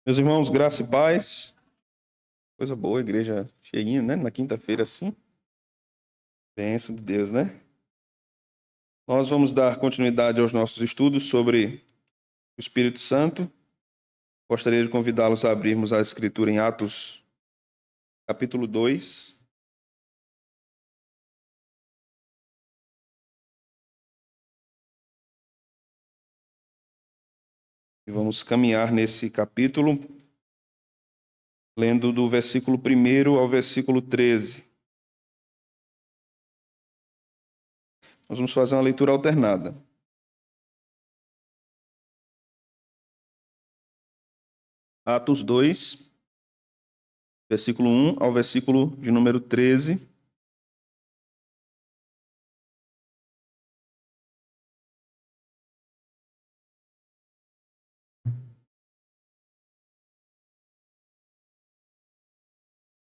Meus irmãos, graça e paz. Coisa boa, igreja cheinha, né? Na quinta-feira, assim. Bênção de Deus, né? Nós vamos dar continuidade aos nossos estudos sobre o Espírito Santo. Gostaria de convidá-los a abrirmos a Escritura em Atos, capítulo 2. E vamos caminhar nesse capítulo, lendo do versículo 1 ao versículo 13. Nós vamos fazer uma leitura alternada. Atos 2, versículo 1 ao versículo de número 13.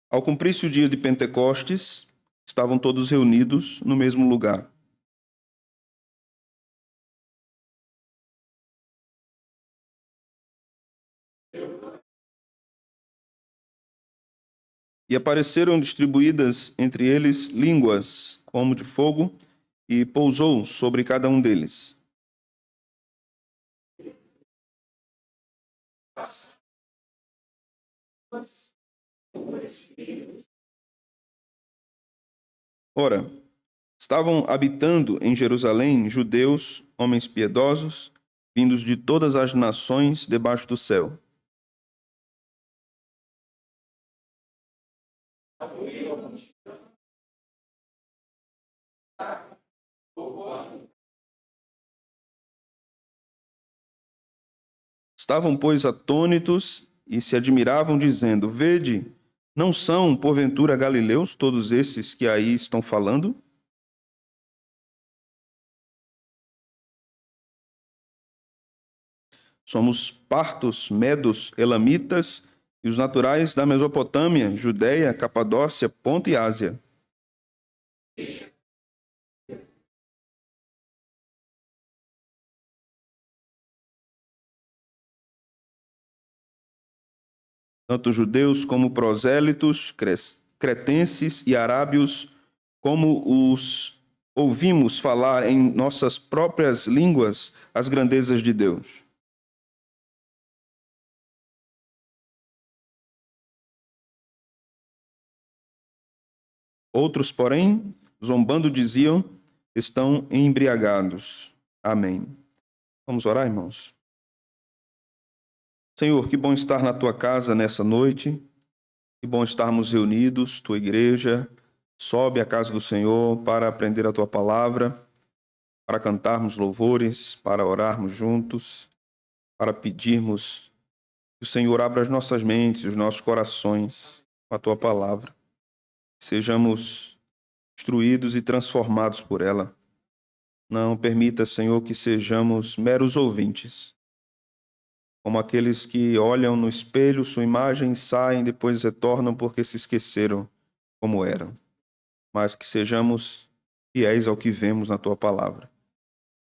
Ao cumprir-se o dia de Pentecostes, estavam todos reunidos no mesmo lugar. E apareceram distribuídas entre eles línguas, como de fogo, e pousou sobre cada um deles. Ora, estavam habitando em Jerusalém judeus, homens piedosos, vindos de todas as nações debaixo do céu. Estavam, pois, atônitos e se admiravam, dizendo: Vede, não são, porventura, galileus todos esses que aí estão falando? Somos partos, medos, elamitas e os naturais da Mesopotâmia, Judéia, Capadócia, Ponto e Ásia. Tanto judeus como prosélitos, cretenses e arábios, como os ouvimos falar em nossas próprias línguas as grandezas de Deus. Outros, porém, zombando, diziam: estão embriagados. Amém. Vamos orar, irmãos? Senhor, que bom estar na tua casa nessa noite. Que bom estarmos reunidos, tua igreja. Sobe à casa do Senhor para aprender a tua palavra, para cantarmos louvores, para orarmos juntos, para pedirmos que o Senhor abra as nossas mentes e os nossos corações com a tua palavra. Sejamos instruídos e transformados por ela. Não permita, Senhor, que sejamos meros ouvintes, como aqueles que olham no espelho sua imagem, saem, depois retornam porque se esqueceram como eram. Mas que sejamos fiéis ao que vemos na tua palavra.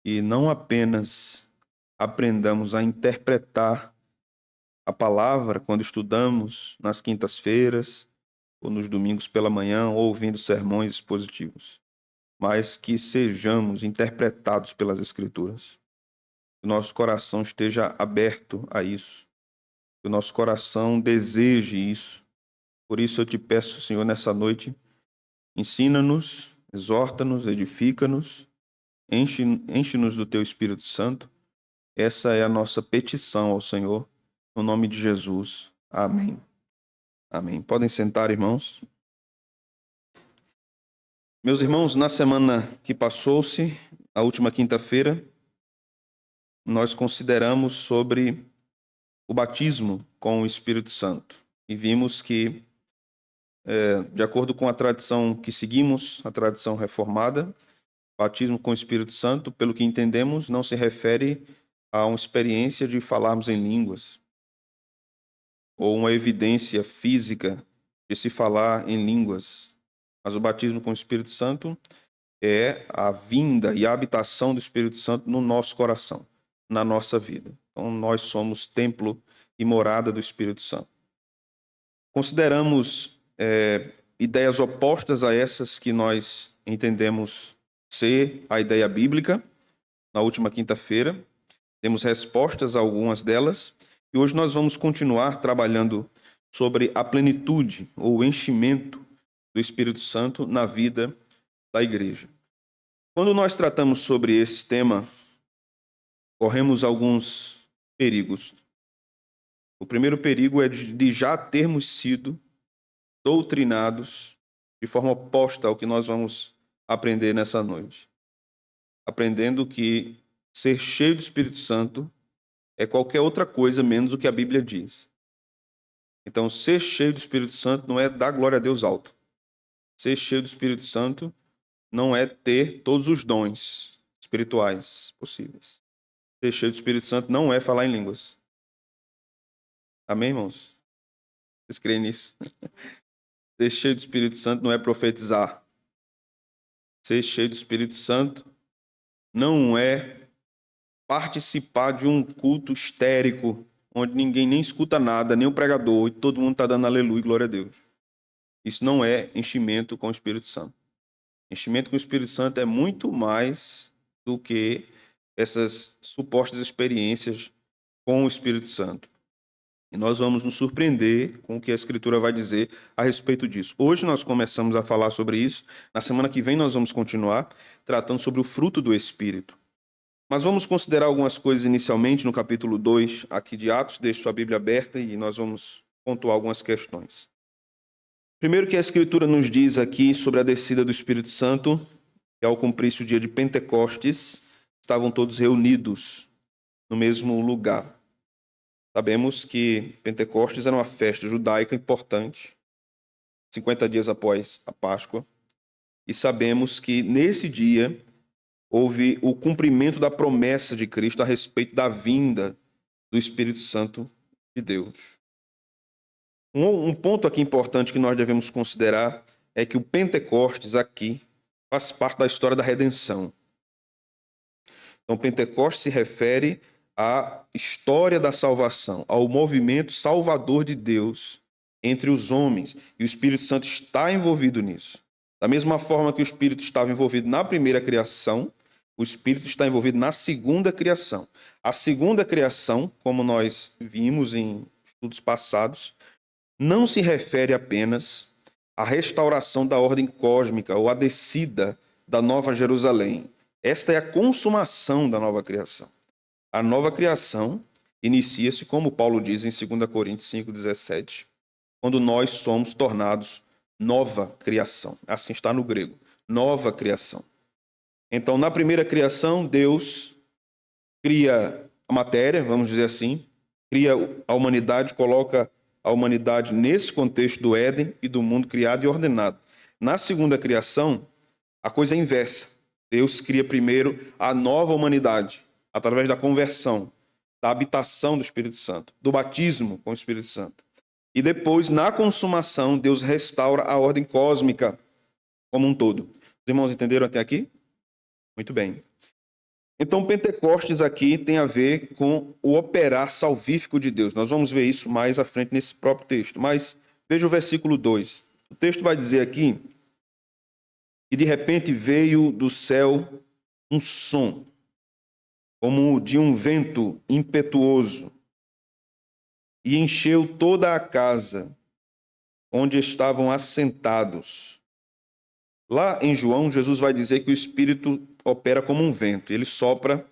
E não apenas aprendamos a interpretar a palavra quando estudamos nas quintas-feiras, ou nos domingos pela manhã, ou ouvindo sermões expositivos, mas que sejamos interpretados pelas Escrituras. Que o nosso coração esteja aberto a isso, que o nosso coração deseje isso. Por isso eu te peço, Senhor, nessa noite, ensina-nos, exorta-nos, edifica-nos, enche-nos do teu Espírito Santo. Essa é a nossa petição ao Senhor, no nome de Jesus. Amém. Amém. Podem sentar, irmãos. Meus irmãos, na semana que passou-se, a última quinta-feira, nós consideramos sobre o batismo com o Espírito Santo. E vimos que, de acordo com a tradição que seguimos, a tradição reformada, batismo com o Espírito Santo, pelo que entendemos, não se refere a uma experiência de falarmos em línguas, ou uma evidência física de se falar em línguas. Mas o batismo com o Espírito Santo é a vinda e a habitação do Espírito Santo no nosso coração, na nossa vida. Então, nós somos templo e morada do Espírito Santo. Consideramos ideias opostas a essas que nós entendemos ser a ideia bíblica na última quinta-feira. Temos respostas a algumas delas e hoje nós vamos continuar trabalhando sobre a plenitude ou o enchimento do Espírito Santo na vida da igreja. Quando nós tratamos sobre esse tema, corremos alguns perigos. O primeiro perigo é de já termos sido doutrinados de forma oposta ao que nós vamos aprender nessa noite. Aprendendo que ser cheio do Espírito Santo é qualquer outra coisa menos o que a Bíblia diz. Então, ser cheio do Espírito Santo não é dar glória a Deus alto. Ser cheio do Espírito Santo não é ter todos os dons espirituais possíveis. Ser cheio do Espírito Santo não é falar em línguas. Amém, irmãos? Vocês creem nisso? Ser cheio do Espírito Santo não é profetizar. Ser cheio do Espírito Santo não é participar de um culto histérico, onde ninguém nem escuta nada, nem o pregador, e todo mundo está dando aleluia e glória a Deus. Isso não é enchimento com o Espírito Santo. Enchimento com o Espírito Santo é muito mais do que essas supostas experiências com o Espírito Santo. E nós vamos nos surpreender com o que a Escritura vai dizer a respeito disso. Hoje nós começamos a falar sobre isso. Na semana que vem nós vamos continuar tratando sobre o fruto do Espírito. Mas vamos considerar algumas coisas inicialmente no capítulo 2 aqui de Atos. Deixe sua Bíblia aberta e nós vamos pontuar algumas questões. Primeiro que a Escritura nos diz aqui sobre a descida do Espírito Santo, que ao cumprir-se o dia de Pentecostes, estavam todos reunidos no mesmo lugar. Sabemos que Pentecostes era uma festa judaica importante, 50 dias após a Páscoa, e sabemos que nesse dia houve o cumprimento da promessa de Cristo a respeito da vinda do Espírito Santo de Deus. Um ponto aqui importante que nós devemos considerar é que o Pentecostes aqui faz parte da história da redenção. Então, Pentecostes se refere à história da salvação, ao movimento salvador de Deus entre os homens. E o Espírito Santo está envolvido nisso. Da mesma forma que o Espírito estava envolvido na primeira criação, o Espírito está envolvido na segunda criação. A segunda criação, como nós vimos em estudos passados, não se refere apenas à restauração da ordem cósmica ou à descida da Nova Jerusalém. Esta é a consumação da nova criação. A nova criação inicia-se, como Paulo diz em 2 Coríntios 5,17, quando nós somos tornados nova criação. Assim está no grego, nova criação. Então, na primeira criação, Deus cria a matéria, vamos dizer assim, cria a humanidade, coloca a humanidade nesse contexto do Éden e do mundo criado e ordenado. Na segunda criação, a coisa é inversa. Deus cria primeiro a nova humanidade, através da conversão, da habitação do Espírito Santo, do batismo com o Espírito Santo. E depois, na consumação, Deus restaura a ordem cósmica como um todo. Os irmãos entenderam até aqui? Muito bem. Então, Pentecostes aqui tem a ver com o operar salvífico de Deus. Nós vamos ver isso mais à frente nesse próprio texto. Mas veja o versículo 2. O texto vai dizer aqui que de repente veio do céu um som, como de um vento impetuoso, e encheu toda a casa onde estavam assentados. Lá em João, Jesus vai dizer que o Espírito opera como um vento, ele sopra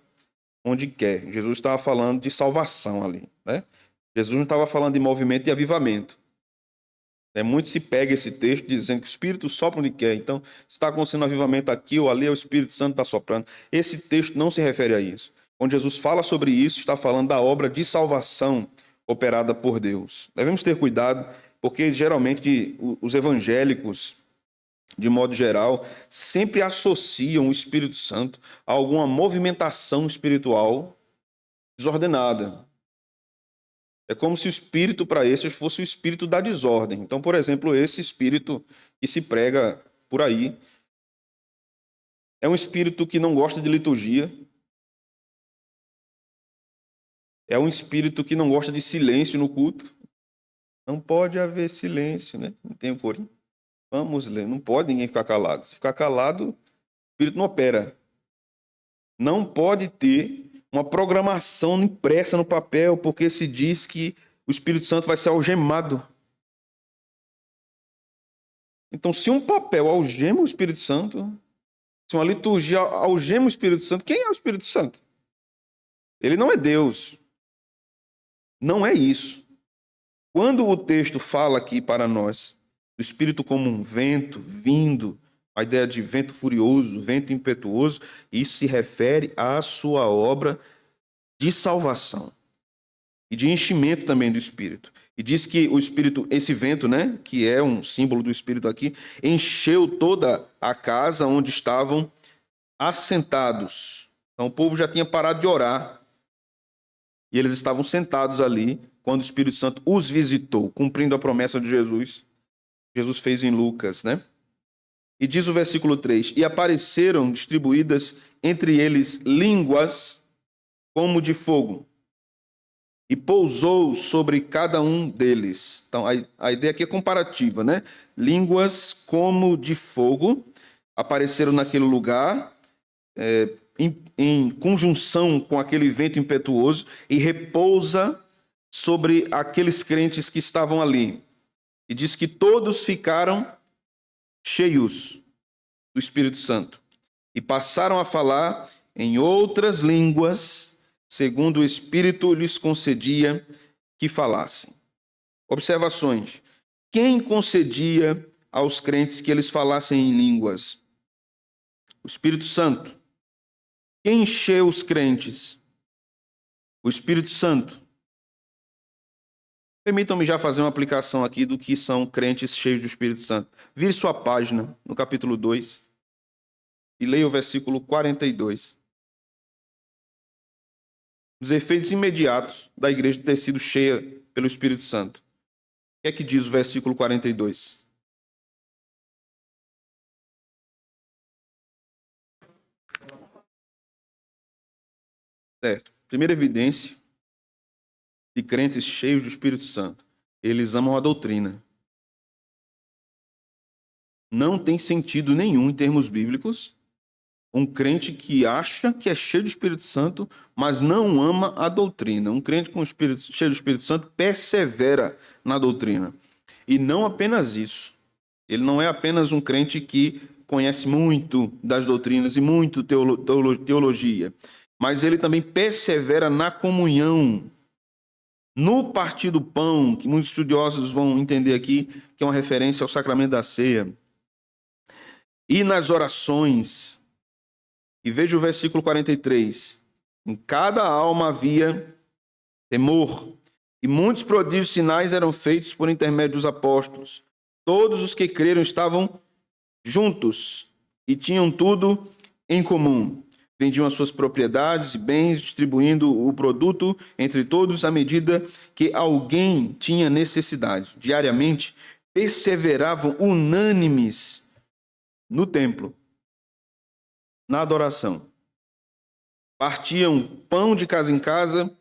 onde quer. Jesus estava falando de salvação ali, né? Jesus não estava falando de movimento e avivamento. Muito se pega esse texto dizendo que o Espírito sopra onde quer. Então, se está acontecendo um avivamento aqui ou ali, o Espírito Santo está soprando. Esse texto não se refere a isso. Quando Jesus fala sobre isso, está falando da obra de salvação operada por Deus. Devemos ter cuidado, porque geralmente os evangélicos, de modo geral, sempre associam o Espírito Santo a alguma movimentação espiritual desordenada. É como se o espírito para esses fosse o espírito da desordem. Então, por exemplo, esse espírito que se prega por aí é um espírito que não gosta de liturgia, É um espírito que não gosta de silêncio no culto. Não pode haver silêncio, né? Não tem o coro. Vamos ler. Não pode ninguém ficar calado. Se ficar calado, o espírito não opera. Não pode ter uma programação impressa no papel, porque se diz que o Espírito Santo vai ser algemado. Então, se um papel algema o Espírito Santo, se uma liturgia algema o Espírito Santo, quem é o Espírito Santo? Ele não é Deus. Não é isso. Quando o texto fala aqui para nós do Espírito como um vento vindo, a ideia de vento furioso, vento impetuoso, isso se refere à sua obra de salvação e de enchimento também do Espírito. E diz que o Espírito, esse vento, né, que é um símbolo do Espírito aqui, encheu toda a casa onde estavam assentados. Então o povo já tinha parado de orar e eles estavam sentados ali quando o Espírito Santo os visitou, cumprindo a promessa de Jesus. Jesus fez em Lucas, né? E diz o versículo 3: e apareceram distribuídas entre eles línguas como de fogo, e pousou sobre cada um deles. Então, a ideia aqui é comparativa, né? Línguas como de fogo apareceram naquele lugar, em conjunção com aquele vento impetuoso, e repousa sobre aqueles crentes que estavam ali. E diz que todos ficaram cheios do Espírito Santo e passaram a falar em outras línguas, segundo o Espírito lhes concedia que falassem. Observações. Quem concedia aos crentes que eles falassem em línguas? O Espírito Santo. Quem encheu os crentes? O Espírito Santo. Permitam-me já fazer uma aplicação aqui do que são crentes cheios do Espírito Santo. Vire sua página no capítulo 2 e leia o versículo 42. Os efeitos imediatos da igreja ter sido cheia pelo Espírito Santo. O que é que diz o versículo 42? Certo. Primeira evidência de crentes cheios do Espírito Santo. Eles amam a doutrina. Não tem sentido nenhum, em termos bíblicos, um crente que acha que é cheio do Espírito Santo, mas não ama a doutrina. Um crente com cheio do Espírito Santo persevera na doutrina. E não apenas isso. Ele não é apenas um crente que conhece muito das doutrinas e muito teologia, mas ele também persevera na comunhão, no partir do pão, que muitos estudiosos vão entender aqui, que é uma referência ao sacramento da ceia, e nas orações. E veja o versículo 43. Em cada alma havia temor, e muitos prodígios e sinais eram feitos por intermédio dos apóstolos. Todos os que creram estavam juntos e tinham tudo em comum. Vendiam as suas propriedades e bens, distribuindo o produto entre todos à medida que alguém tinha necessidade. Diariamente, perseveravam unânimes no templo, na adoração. Partiam pão de casa em casa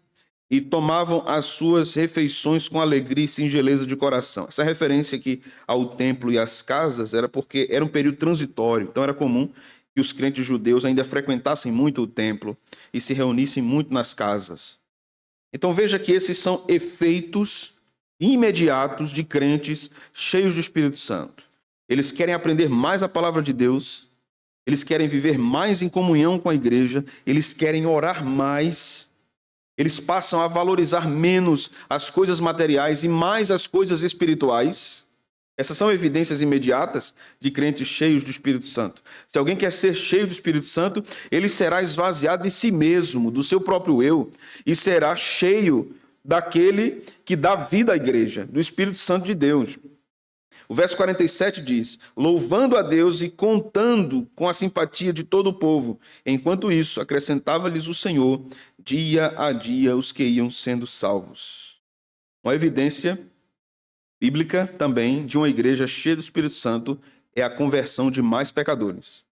e tomavam as suas refeições com alegria e singeleza de coração. Essa referência aqui ao templo e às casas era porque era um período transitório, então era comum que os crentes judeus ainda frequentassem muito o templo e se reunissem muito nas casas. Então veja que esses são efeitos imediatos de crentes cheios do Espírito Santo. Eles querem aprender mais a palavra de Deus, eles querem viver mais em comunhão com a igreja, eles querem orar mais, eles passam a valorizar menos as coisas materiais e mais as coisas espirituais. Essas são evidências imediatas de crentes cheios do Espírito Santo. Se alguém quer ser cheio do Espírito Santo, ele será esvaziado de si mesmo, do seu próprio eu, e será cheio daquele que dá vida à igreja, do Espírito Santo de Deus. O verso 47 diz: louvando a Deus e contando com a simpatia de todo o povo. Enquanto isso, acrescentava-lhes o Senhor, dia a dia, os que iam sendo salvos. Uma evidência bíblica também de uma igreja cheia do Espírito Santo é a conversão de mais pecadores.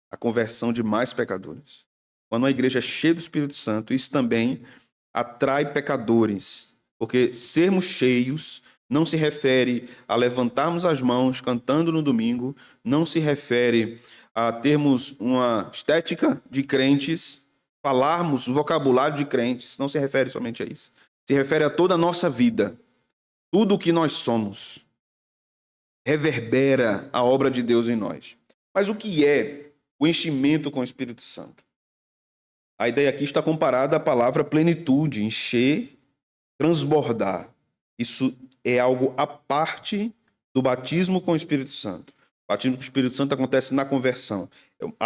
A conversão de mais pecadores. quando uma igreja é cheia do Espírito Santo, isso também atrai pecadores, porque sermos cheios não se refere a levantarmos as mãos cantando no domingo, não se refere a termos uma estética de crentes, falarmos o vocabulário de crentes, não se refere somente a isso. Se refere a toda a nossa vida, tudo o que nós somos, reverbera a obra de Deus em nós. Mas o que é o enchimento com o Espírito Santo? A ideia aqui está comparada à palavra plenitude, encher, transbordar. Isso é algo à parte do batismo com o Espírito Santo. O batismo com o Espírito Santo acontece na conversão.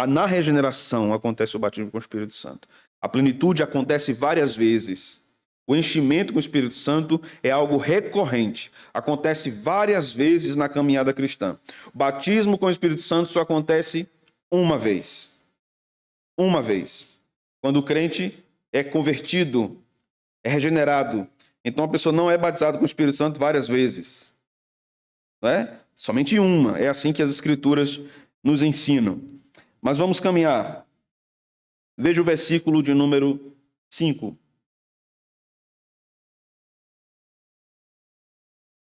Na regeneração acontece o batismo com o Espírito Santo. A plenitude acontece várias vezes. O enchimento com o Espírito Santo é algo recorrente. Acontece várias vezes na caminhada cristã. O batismo com o Espírito Santo só acontece uma vez. Uma vez. Quando o crente é convertido, é regenerado. Então a pessoa não é batizada com o Espírito Santo várias vezes. Não é? Somente uma. É assim que as Escrituras nos ensinam. Mas vamos caminhar. Veja o versículo de número 5.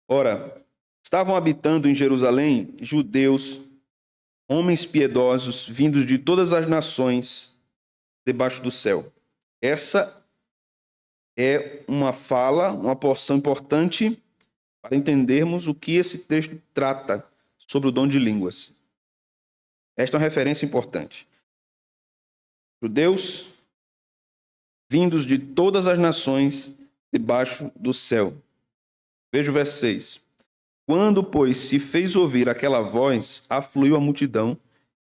Ora, estavam habitando em Jerusalém judeus, homens piedosos, vindos de todas as nações debaixo do céu. Essa é uma fala, uma porção importante para entendermos o que esse texto trata sobre o dom de línguas. Esta é uma referência importante. Judeus, vindos de todas as nações debaixo do céu. Veja o verso 6. Quando, pois, se fez ouvir aquela voz, afluiu a multidão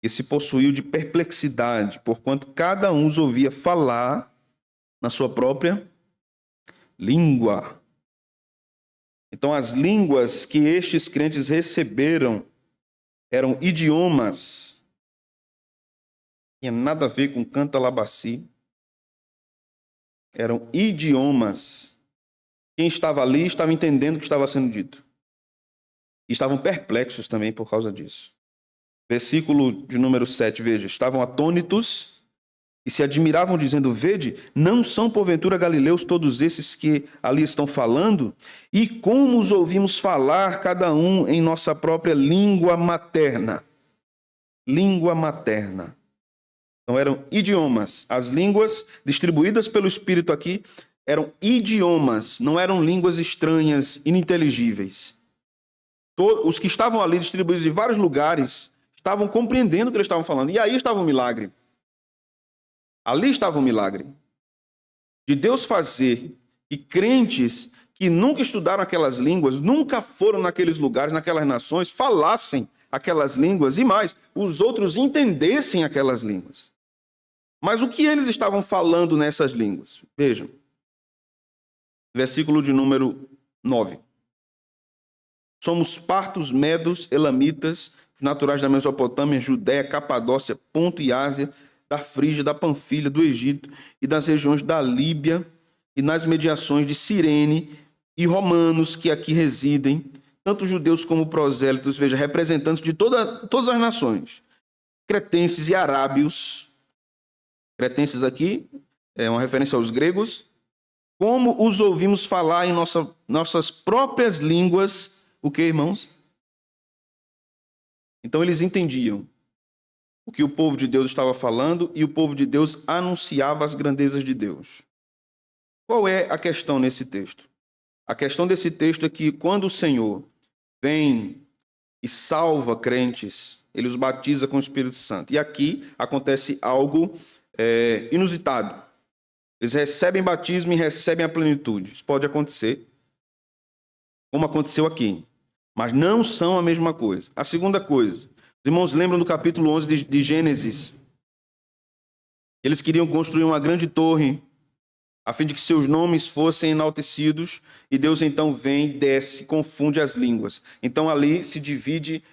e se possuiu de perplexidade, porquanto cada um os ouvia falar na sua própria língua. Então, as línguas que estes crentes receberam eram idiomas. Não tinha nada a ver com cantalabaci. Eram idiomas. Quem estava ali estava entendendo o que estava sendo dito. E estavam perplexos também por causa disso. Versículo de número 7, veja. Estavam atônitos e se admiravam, dizendo: vede, não são porventura galileus todos esses que ali estão falando? E como os ouvimos falar, cada um em nossa própria língua materna. Língua materna. Então eram idiomas. As línguas distribuídas pelo Espírito aqui eram idiomas, não eram línguas estranhas, ininteligíveis. Os que estavam ali distribuídos em vários lugares estavam compreendendo o que eles estavam falando. E aí estava o milagre. Ali estava o milagre. De Deus fazer que crentes que nunca estudaram aquelas línguas, nunca foram naqueles lugares, naquelas nações, falassem aquelas línguas e mais, os outros entendessem aquelas línguas. Mas o que eles estavam falando nessas línguas? Vejam. Versículo de número 9. Somos partos, medos, elamitas, naturais da Mesopotâmia, Judéia, Capadócia, Ponto e Ásia, da Frígia, da Panfilha, do Egito e das regiões da Líbia e nas mediações de Cirene e romanos que aqui residem, tanto judeus como prosélitos, veja, representantes de todas as nações, cretenses e arábios. Cretenses aqui é uma referência aos gregos. Como os ouvimos falar em nossas próprias línguas, o que, irmãos? Então eles entendiam o que o povo de Deus estava falando e o povo de Deus anunciava as grandezas de Deus. Qual é a questão nesse texto? A questão desse texto é que quando o Senhor vem e salva crentes, ele os batiza com o Espírito Santo. E aqui acontece algo inusitado. Eles recebem batismo e recebem a plenitude. Isso pode acontecer, como aconteceu aqui. Mas não são a mesma coisa. A segunda coisa, os irmãos lembram do capítulo 11 de Gênesis? Eles queriam construir uma grande torre, a fim de que seus nomes fossem enaltecidos, e Deus então vem, desce, confunde as línguas. Então ali se divide,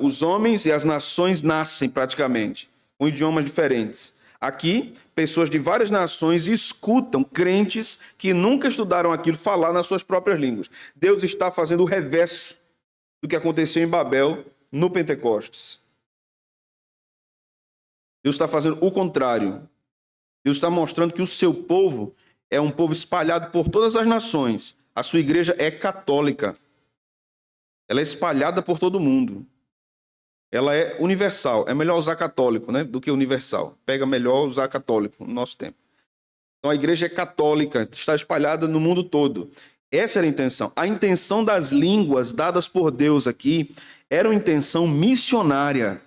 os homens e as nações nascem praticamente, com idiomas diferentes. Aqui, pessoas de várias nações escutam crentes que nunca estudaram aquilo falar nas suas próprias línguas. Deus está fazendo o reverso do que aconteceu em Babel no Pentecostes. Deus está fazendo o contrário. Deus está mostrando que o seu povo é um povo espalhado por todas as nações. A sua igreja é católica. Ela é espalhada por todo mundo. Ela é universal. É melhor usar católico, né, do que universal. Pega melhor usar católico no nosso tempo. Então a igreja é católica, está espalhada no mundo todo. Essa era a intenção. A intenção das línguas dadas por Deus aqui era uma intenção missionária.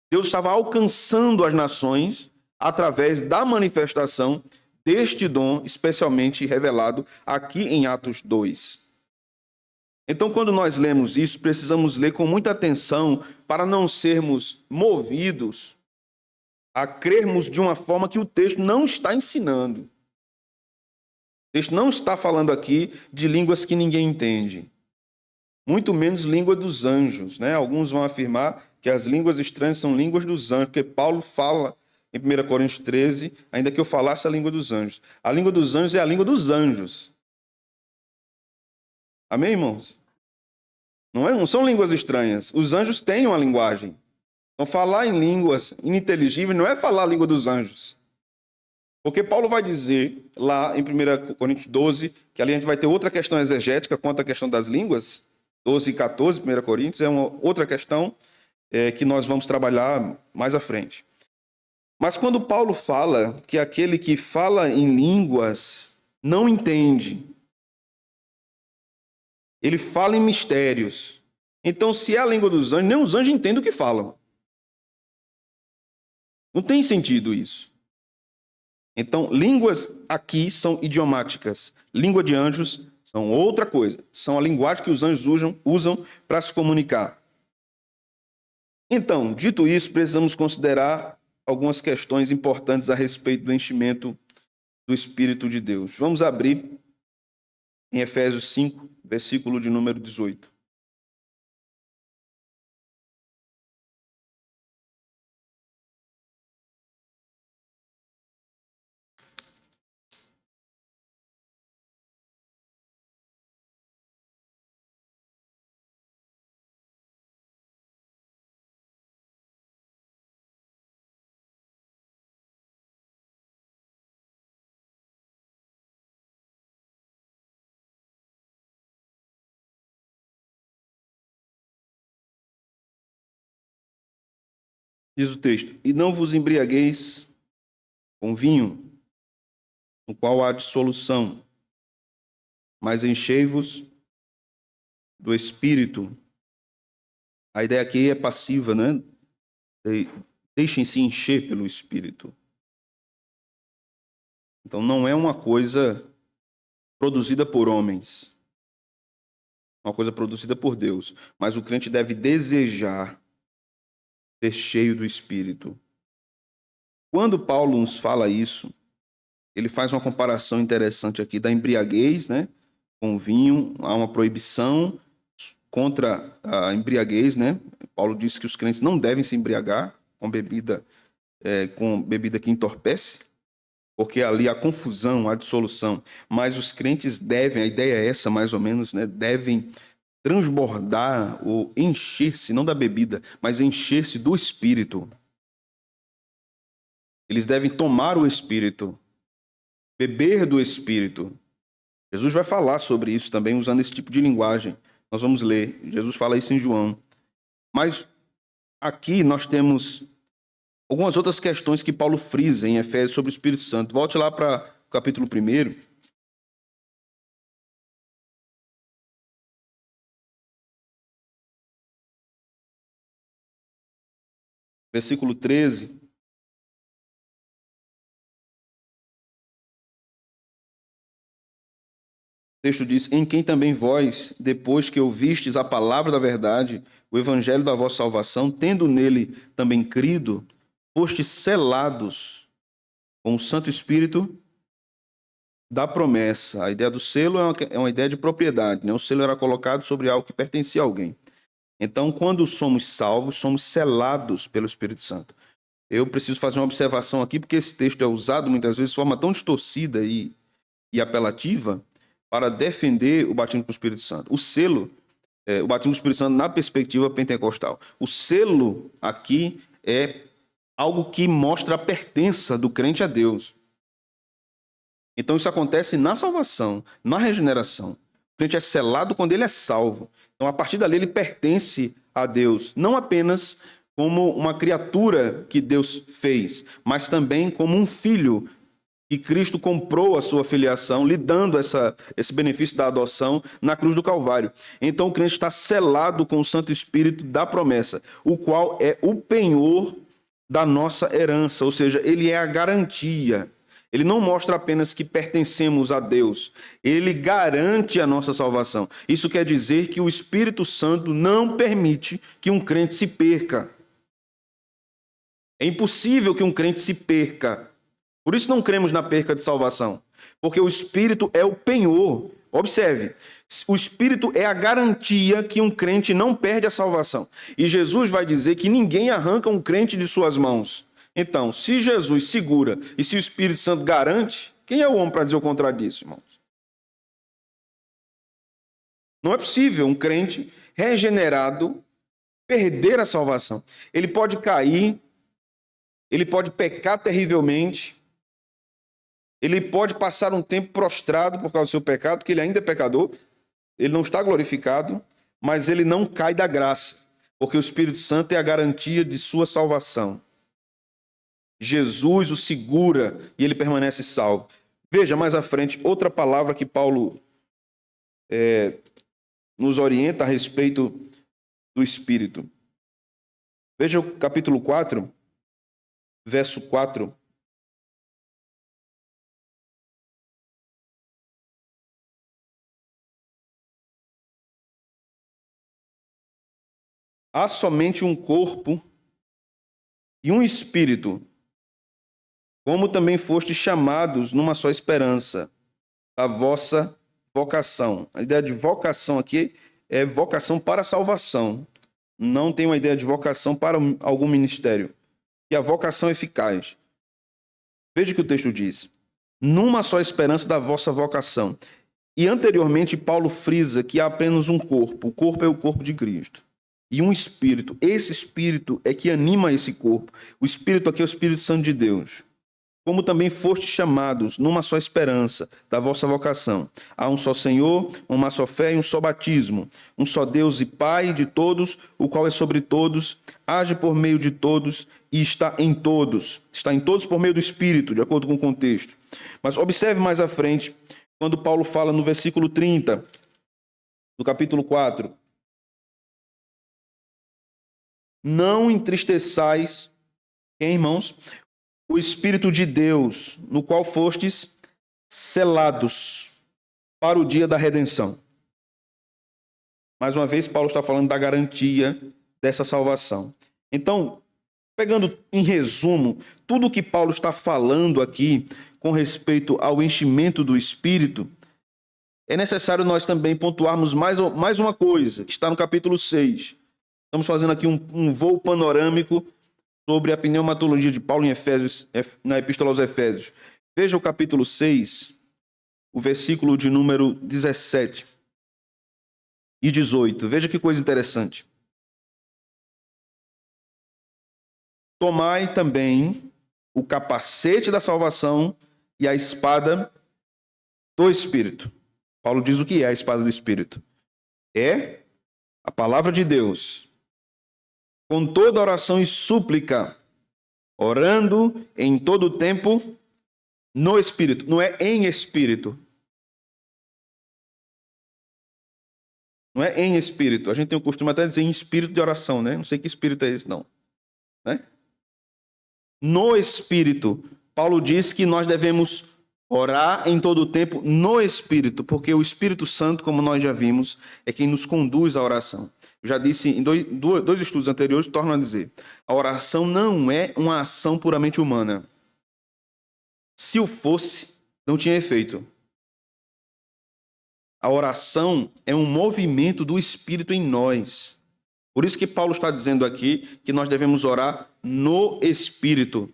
Deus estava alcançando as nações através da manifestação deste dom, especialmente revelado aqui em Atos 2. Então, quando nós lemos isso, precisamos ler com muita atenção para não sermos movidos a crermos de uma forma que o texto não está ensinando. O texto não está falando aqui de línguas que ninguém entende, muito menos língua dos anjos, né? Alguns vão afirmar que as línguas estranhas são línguas dos anjos, porque Paulo fala em 1 Coríntios 13, ainda que eu falasse a língua dos anjos. A língua dos anjos é a língua dos anjos. Amém, irmãos? Não são línguas estranhas. Os anjos têm uma linguagem. Então, falar em línguas ininteligíveis não é falar a língua dos anjos. Porque Paulo vai dizer lá em 1 Coríntios 12, que ali a gente vai ter outra questão exegética quanto à questão das línguas. 12 e 14, 1 Coríntios, é uma outra questão que nós vamos trabalhar mais à frente. Mas quando Paulo fala que aquele que fala em línguas não entende, ele fala em mistérios. Então, se é a língua dos anjos, nem os anjos entendem o que falam. Não tem sentido isso. Então, línguas aqui são idiomáticas. Língua de anjos são outra coisa. São a linguagem que os anjos usam para se comunicar. Então, dito isso, precisamos considerar algumas questões importantes a respeito do enchimento do Espírito de Deus. Vamos abrir em Efésios 5, versículo de número 18. Diz o texto: E não vos embriagueis com vinho, no qual há dissolução, mas enchei-vos do Espírito. A ideia aqui é passiva, né? Deixem-se encher pelo Espírito. Então não é uma coisa produzida por homens, é uma coisa produzida por Deus. Mas o crente deve desejar ser cheio do Espírito. Quando Paulo nos fala isso, ele faz uma comparação interessante aqui da embriaguez, né, com vinho. Há uma proibição contra a embriaguez, né? Paulo diz que os crentes não devem se embriagar com bebida que entorpece, porque ali há confusão, há dissolução. Mas os crentes devem, a ideia é essa mais ou menos, né, devem transbordar ou encher-se, não da bebida, mas encher-se do Espírito. Eles devem tomar o Espírito, beber do Espírito. Jesus vai falar sobre isso também, usando esse tipo de linguagem. Nós vamos ler. Jesus fala isso em João. Mas aqui nós temos algumas outras questões que Paulo frisa em Efésios sobre o Espírito Santo. Volte lá para o capítulo 1. Versículo 13. O texto diz: Em quem também vós, depois que ouvistes a palavra da verdade, o evangelho da vossa salvação, tendo nele também crido, fostes selados com o Santo Espírito da promessa. A ideia do selo é uma ideia de propriedade, né? O selo era colocado sobre algo que pertencia a alguém. Então, quando somos salvos, somos selados pelo Espírito Santo. Eu preciso fazer uma observação aqui, porque esse texto é usado muitas vezes de forma tão distorcida e apelativa para defender o batismo com o Espírito Santo. O selo, o batismo com o Espírito Santo na perspectiva pentecostal. O selo aqui é algo que mostra a pertença do crente a Deus. Então isso acontece na salvação, na regeneração. O crente é selado quando ele é salvo. Então a partir dali ele pertence a Deus, não apenas como uma criatura que Deus fez, mas também como um filho que Cristo comprou a sua filiação, lhe dando esse benefício da adoção na cruz do Calvário. Então o crente está selado com o Santo Espírito da promessa, o qual é o penhor da nossa herança, ou seja, ele é a garantia. Ele não mostra apenas que pertencemos a Deus, ele garante a nossa salvação. Isso quer dizer que o Espírito Santo não permite que um crente se perca. É impossível que um crente se perca. Por isso não cremos na perca de salvação, porque o Espírito é o penhor. Observe, o Espírito é a garantia que um crente não perde a salvação. E Jesus vai dizer que ninguém arranca um crente de suas mãos. Então, se Jesus segura e se o Espírito Santo garante, quem é o homem para dizer o contrário disso, irmãos? Não é possível um crente regenerado perder a salvação. Ele pode cair, ele pode pecar terrivelmente, ele pode passar um tempo prostrado por causa do seu pecado, porque ele ainda é pecador, ele não está glorificado, mas ele não cai da graça, porque o Espírito Santo é a garantia de sua salvação. Jesus o segura e ele permanece salvo. Veja mais à frente outra palavra que Paulo nos orienta a respeito do Espírito. Veja o capítulo 4, verso 4. Há somente um corpo e um espírito, como também fostes chamados numa só esperança, a vossa vocação. A ideia de vocação aqui é vocação para a salvação. Não tem uma ideia de vocação para algum ministério. E a vocação é eficaz. Veja o que o texto diz. Numa só esperança da vossa vocação. E anteriormente Paulo frisa que há apenas um corpo. O corpo é o corpo de Cristo. E um espírito. Esse espírito é que anima esse corpo. O espírito aqui é o Espírito Santo de Deus. Como também fostes chamados numa só esperança da vossa vocação. Há um só Senhor, uma só fé e um só batismo. Um só Deus e Pai de todos, o qual é sobre todos, age por meio de todos e está em todos. Está em todos por meio do Espírito, de acordo com o contexto. Mas observe mais à frente, quando Paulo fala no versículo 30, do capítulo 4. Não entristeçais, quem, irmãos? O Espírito de Deus, no qual fostes selados para o dia da redenção. Mais uma vez, Paulo está falando da garantia dessa salvação. Então, pegando em resumo, tudo o que Paulo está falando aqui com respeito ao enchimento do Espírito, é necessário nós também pontuarmos mais uma coisa, que está no capítulo 6. Estamos fazendo aqui um voo panorâmico sobre a pneumatologia de Paulo em Efésios, na Epístola aos Efésios. Veja o capítulo 6, o versículo de número 17 e 18. Veja que coisa interessante. Tomai também o capacete da salvação e a espada do Espírito. Paulo diz o que é a espada do Espírito. É a palavra de Deus, com toda oração e súplica, orando em todo o tempo no Espírito. Não é em Espírito. Não é em Espírito. A gente tem o costume até de dizer em espírito de oração, né? Não sei que espírito é esse, não. Né? No Espírito. Paulo diz que nós devemos orar em todo o tempo no Espírito, porque o Espírito Santo, como nós já vimos, é quem nos conduz à oração. Eu já disse em dois estudos anteriores, torno a dizer, a oração não é uma ação puramente humana. Se o fosse, não tinha efeito. A oração é um movimento do Espírito em nós. Por isso que Paulo está dizendo aqui que nós devemos orar no Espírito.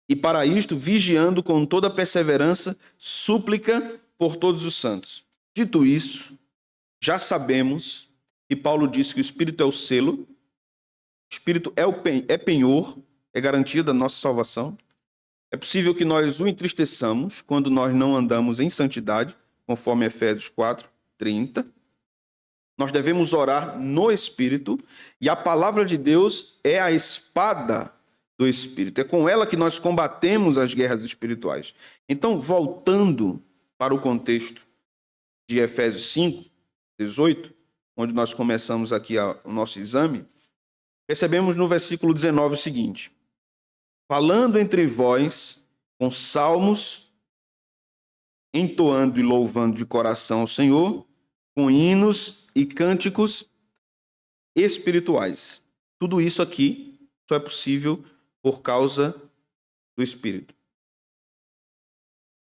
E para isto, vigiando com toda perseverança, súplica por todos os santos. Dito isso, já sabemos que Paulo disse que o Espírito é o selo, o Espírito é penhor, é garantia da nossa salvação. É possível que nós o entristeçamos quando nós não andamos em santidade, conforme Efésios 4:30. Nós devemos orar no Espírito, e a palavra de Deus é a espada do Espírito. É com ela que nós combatemos as guerras espirituais. Então, voltando para o contexto de Efésios 5:18, onde nós começamos aqui o nosso exame, percebemos no versículo 19 o seguinte: falando entre vós com salmos, entoando e louvando de coração ao Senhor, com hinos e cânticos espirituais. Tudo isso aqui só é possível por causa do Espírito.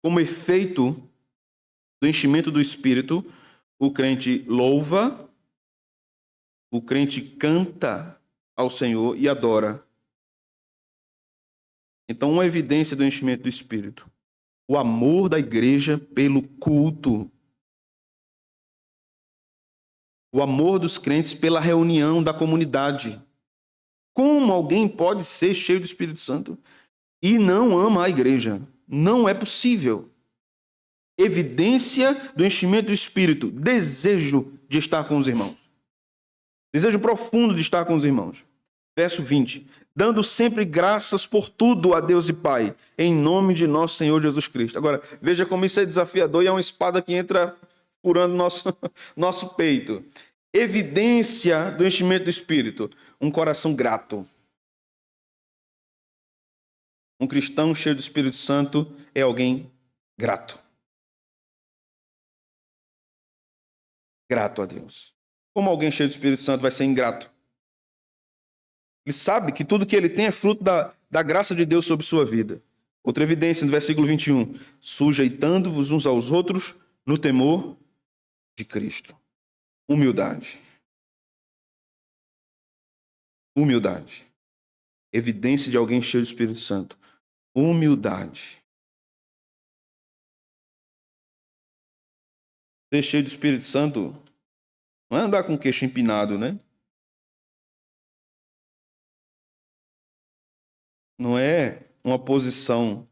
Como efeito do enchimento do Espírito, o crente louva, o crente canta ao Senhor e adora. Então, uma evidência do enchimento do Espírito: o amor da igreja pelo culto. O amor dos crentes pela reunião da comunidade. Como alguém pode ser cheio do Espírito Santo e não ama a igreja? Não é possível. Evidência do enchimento do Espírito: desejo de estar com os irmãos. Desejo profundo de estar com os irmãos. Verso 20. Dando sempre graças por tudo a Deus e Pai, em nome de nosso Senhor Jesus Cristo. Agora, veja como isso é desafiador e é uma espada que entra furando nosso peito. Evidência do enchimento do Espírito: um coração grato. Um cristão cheio do Espírito Santo é alguém grato. Grato a Deus. Como alguém cheio do Espírito Santo vai ser ingrato? Ele sabe que tudo que ele tem é fruto da graça de Deus sobre sua vida. Outra evidência no versículo 21. Sujeitando-vos uns aos outros no temor de Cristo. Humildade. Humildade. Evidência de alguém cheio do Espírito Santo. Humildade. Ser cheio do Espírito Santo não é andar com o queixo empinado, né? Não é uma posição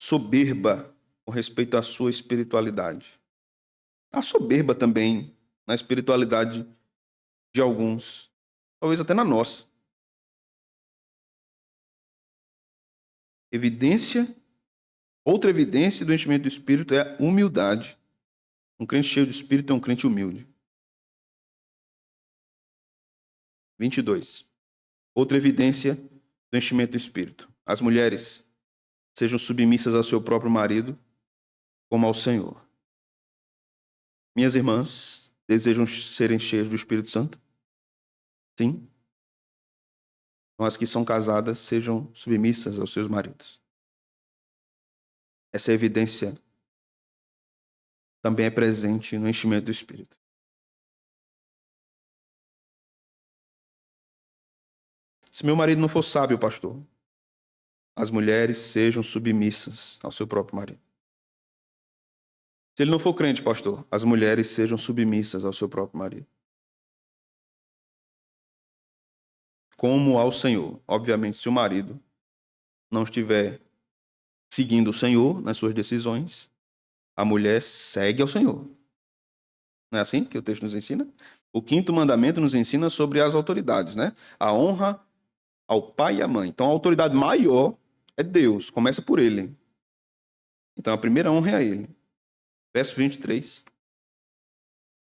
soberba com respeito à sua espiritualidade. Há soberba também na espiritualidade de alguns, talvez até na nossa. Outra evidência do enchimento do Espírito é a humildade. Um crente cheio de Espírito é um crente humilde. 22. Outra evidência do enchimento do Espírito: as mulheres sejam submissas ao seu próprio marido como ao Senhor. Minhas irmãs desejam serem cheias do Espírito Santo? Sim. Então, as que são casadas sejam submissas aos seus maridos. Essa evidência também é presente no enchimento do Espírito. Se meu marido não for sábio, pastor, as mulheres sejam submissas ao seu próprio marido. Se ele não for crente, pastor, as mulheres sejam submissas ao seu próprio marido. Como ao Senhor. Obviamente, se o marido não estiver seguindo o Senhor nas suas decisões, a mulher segue ao Senhor. Não é assim que o texto nos ensina? O 5º mandamento nos ensina sobre as autoridades, né? A honra ao pai e à mãe. Então, a autoridade maior é Deus. Começa por ele. Então, a primeira honra é a ele. Verso 23.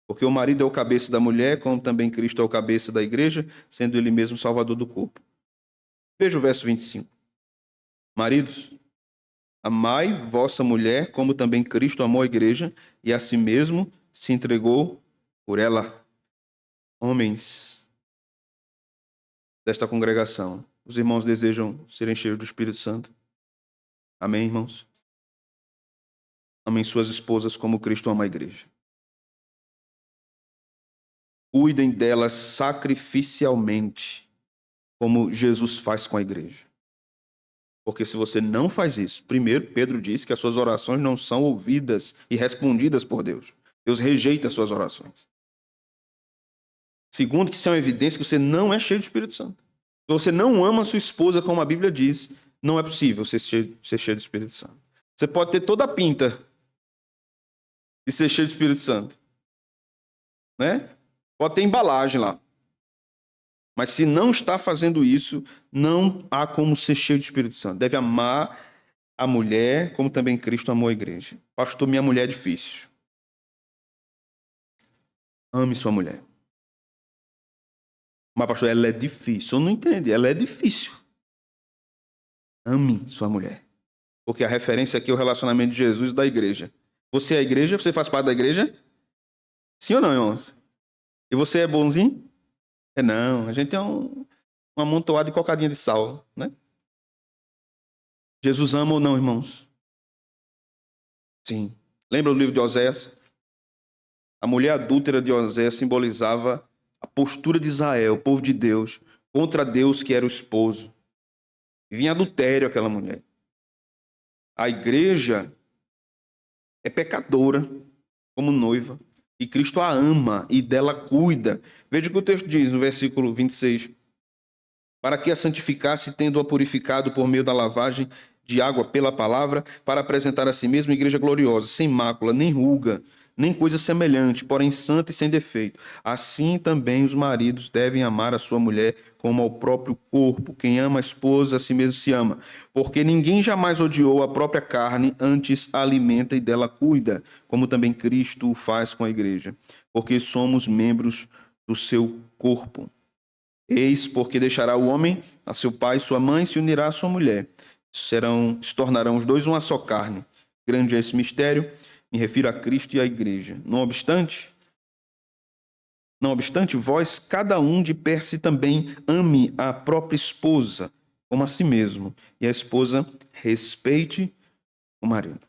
Porque o marido é o cabeça da mulher, como também Cristo é o cabeça da igreja, sendo ele mesmo salvador do corpo. Veja o verso 25. Maridos, amai vossa mulher, como também Cristo amou a igreja, e a si mesmo se entregou por ela. Homens desta congregação, os irmãos desejam serem cheios do Espírito Santo? Amém, irmãos? Amem suas esposas como Cristo ama a igreja. Cuidem delas sacrificialmente, como Jesus faz com a igreja. Porque se você não faz isso, primeiro, Pedro diz que as suas orações não são ouvidas e respondidas por Deus. Deus rejeita as suas orações. Segundo, que isso é uma evidência que você não é cheio do Espírito Santo. Se você não ama a sua esposa, como a Bíblia diz, não é possível ser cheio do Espírito Santo. Você pode ter toda a pinta de ser cheio do Espírito Santo, né? Pode ter embalagem lá. Mas se não está fazendo isso, não há como ser cheio do Espírito Santo. Deve amar a mulher, como também Cristo amou a igreja. Pastor, minha mulher é difícil. Ame sua mulher. Mas, pastor, ela é difícil. Eu não entendo. Ela é difícil. Ame sua mulher. Porque a referência aqui é o relacionamento de Jesus e da igreja. Você é a igreja? Você faz parte da igreja? Sim ou não, irmãos? E você é bonzinho? É não. A gente é um amontoado de cocadinha de sal, né? Jesus ama ou não, irmãos? Sim. Lembra do livro de Oséias? A mulher adúltera de Oséias simbolizava a postura de Israel, o povo de Deus, contra Deus que era o esposo. Vinha adultério aquela mulher. A igreja é pecadora como noiva. E Cristo a ama e dela cuida. Veja o que o texto diz no versículo 26. Para que a santificasse, tendo-a purificado por meio da lavagem de água pela palavra, para apresentar a si mesma igreja gloriosa, sem mácula, nem ruga, nem coisa semelhante, porém santa e sem defeito. Assim também os maridos devem amar a sua mulher como ao próprio corpo. Quem ama a esposa, a si mesmo se ama. Porque ninguém jamais odiou a própria carne, antes a alimenta e dela cuida, como também Cristo o faz com a igreja. Porque somos membros do seu corpo. Eis porque deixará o homem a seu pai e sua mãe, se unirá à sua mulher. Se tornarão os dois uma só carne. Grande é esse mistério, me refiro a Cristo e à igreja. Não obstante, vós, cada um de per si também ame a própria esposa, como a si mesmo, e a esposa respeite o marido.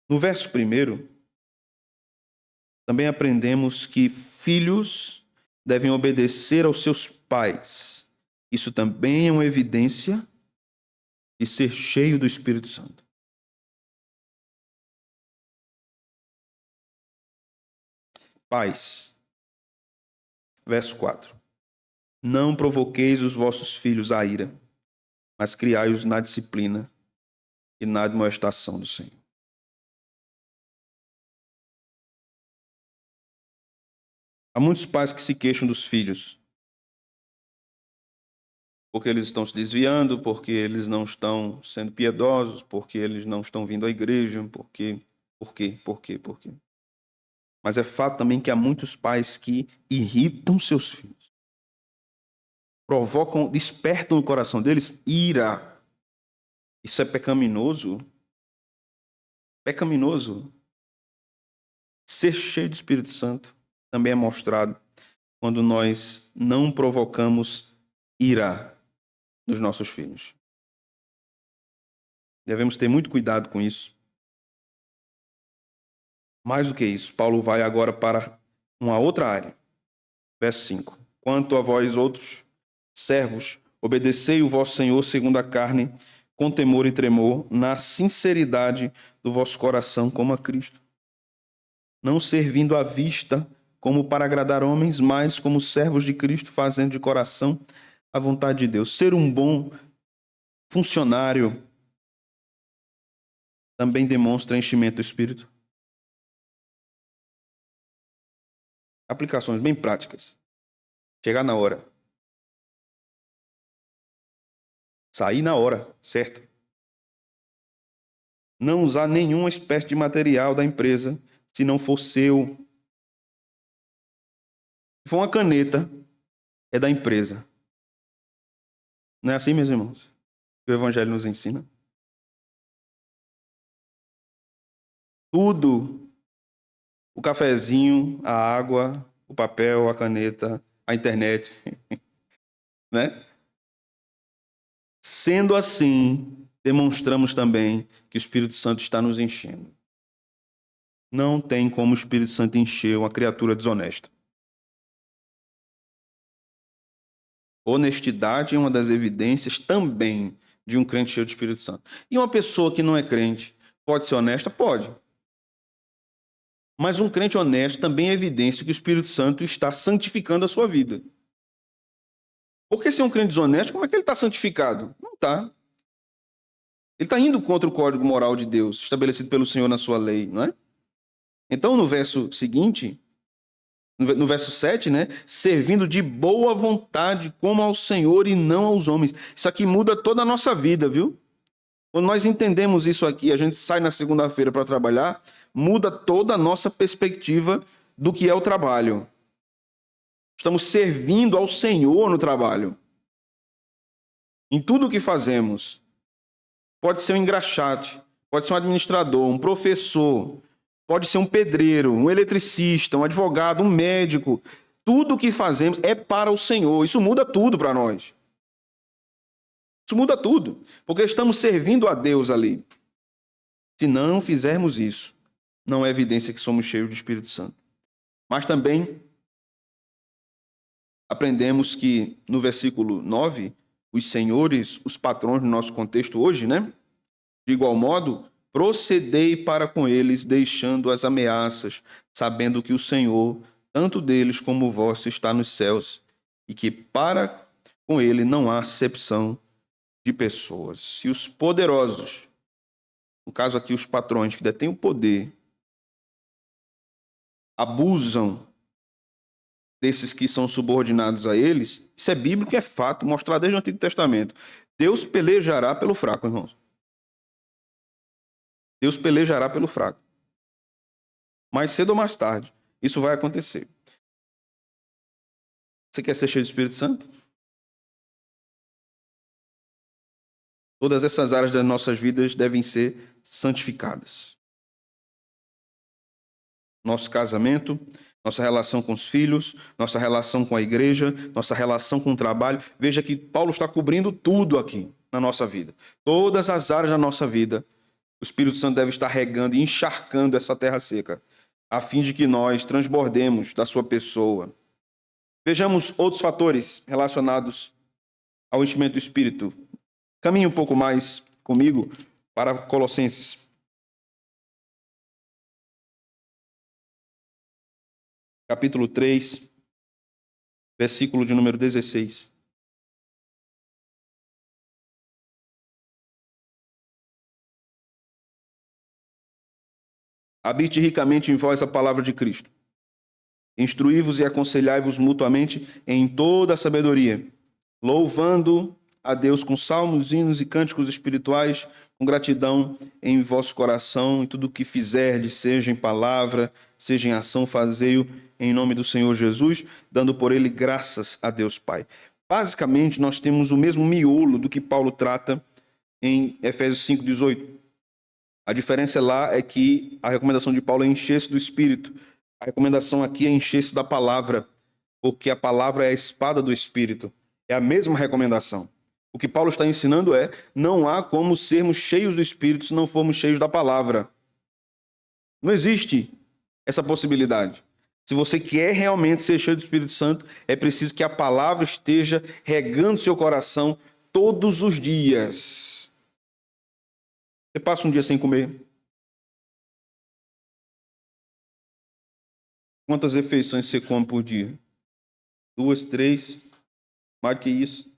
No verso 1, também aprendemos que filhos devem obedecer aos seus pais. Isso também é uma evidência de ser cheio do Espírito Santo. Pais, verso 4. Não provoqueis os vossos filhos à ira, mas criai-os na disciplina e na admoestação do Senhor. Há muitos pais que se queixam dos filhos, porque eles estão se desviando, porque eles não estão sendo piedosos, porque eles não estão vindo à igreja, por quê? Mas é fato também que há muitos pais que irritam seus filhos, provocam, despertam no coração deles ira. Isso é pecaminoso. Pecaminoso. Ser cheio do Espírito Santo também é mostrado quando nós não provocamos ira nos nossos filhos. Devemos ter muito cuidado com isso. Mais do que isso, Paulo vai agora para uma outra área. Verso 5. Quanto a vós outros servos, obedecei o vosso Senhor segundo a carne, com temor e tremor, na sinceridade do vosso coração, como a Cristo. Não servindo à vista, como para agradar homens, mas como servos de Cristo, fazendo de coração a vontade de Deus. Ser um bom funcionário também demonstra enchimento do Espírito. Aplicações bem práticas. Chegar na hora. Sair na hora, certo? Não usar nenhuma espécie de material da empresa, se não for seu. Se for uma caneta, é da empresa. Não é assim, meus irmãos? Que o Evangelho nos ensina. Tudo, o cafezinho, a água, o papel, a caneta, a internet, né? Sendo assim, demonstramos também que o Espírito Santo está nos enchendo. Não tem como o Espírito Santo encher uma criatura desonesta. Honestidade é uma das evidências também de um crente cheio do Espírito Santo. E uma pessoa que não é crente pode ser honesta? Pode. Mas um crente honesto também é evidência que o Espírito Santo está santificando a sua vida. Porque se é um crente desonesto, como é que ele está santificado? Não está. Ele está indo contra o código moral de Deus, estabelecido pelo Senhor na sua lei, não é? Então, no verso seguinte, no verso 7, né? Servindo de boa vontade como ao Senhor e não aos homens. Isso aqui muda toda a nossa vida, viu? Quando nós entendemos isso aqui, a gente sai na segunda-feira para trabalhar, muda toda a nossa perspectiva do que é o trabalho. Estamos servindo ao Senhor no trabalho. Em tudo o que fazemos. Pode ser um engraxate, pode ser um administrador, um professor, pode ser um pedreiro, um eletricista, um advogado, um médico. Tudo o que fazemos é para o Senhor. Isso muda tudo para nós. Isso muda tudo, porque estamos servindo a Deus ali. Se não fizermos isso, não é evidência que somos cheios do Espírito Santo. Mas também aprendemos que no versículo 9, os senhores, os patrões no nosso contexto hoje, né? De igual modo, procedei para com eles, deixando as ameaças, sabendo que o Senhor, tanto deles como vosso, está nos céus, e que para com ele não há acepção de pessoas. Se os poderosos, no caso aqui os patrões que detêm o poder, abusam desses que são subordinados a eles, isso é bíblico, é fato, mostrado desde o Antigo Testamento. Deus pelejará pelo fraco, irmãos. Deus pelejará pelo fraco. Mais cedo ou mais tarde, isso vai acontecer. Você quer ser cheio do Espírito Santo? Todas essas áreas das nossas vidas devem ser santificadas. Nosso casamento, nossa relação com os filhos, nossa relação com a igreja, nossa relação com o trabalho. Veja que Paulo está cobrindo tudo aqui na nossa vida. Todas as áreas da nossa vida, o Espírito Santo deve estar regando e encharcando essa terra seca, a fim de que nós transbordemos da sua pessoa. Vejamos outros fatores relacionados ao enchimento do Espírito. Caminhe um pouco mais comigo para Colossenses. Capítulo 3, versículo de número 16. Habite ricamente em vós a palavra de Cristo. Instruí-vos e aconselhai-vos mutuamente em toda a sabedoria, louvando a Deus com salmos, hinos e cânticos espirituais, com gratidão em vosso coração, e tudo o que fizerdes, seja em palavra, seja em ação, fazei-o em nome do Senhor Jesus, dando por ele graças a Deus Pai. Basicamente, nós temos o mesmo miolo do que Paulo trata em Efésios 5,18. A diferença lá é que a recomendação de Paulo é encher-se do Espírito. A recomendação aqui é encher-se da palavra, porque a palavra é a espada do Espírito. É a mesma recomendação. O que Paulo está ensinando é: não há como sermos cheios do Espírito se não formos cheios da palavra. Não existe essa possibilidade. Se você quer realmente ser cheio do Espírito Santo, é preciso que a palavra esteja regando seu coração todos os dias. Você passa um dia sem comer? Quantas refeições você come por dia? 2, 3? Mais do que isso?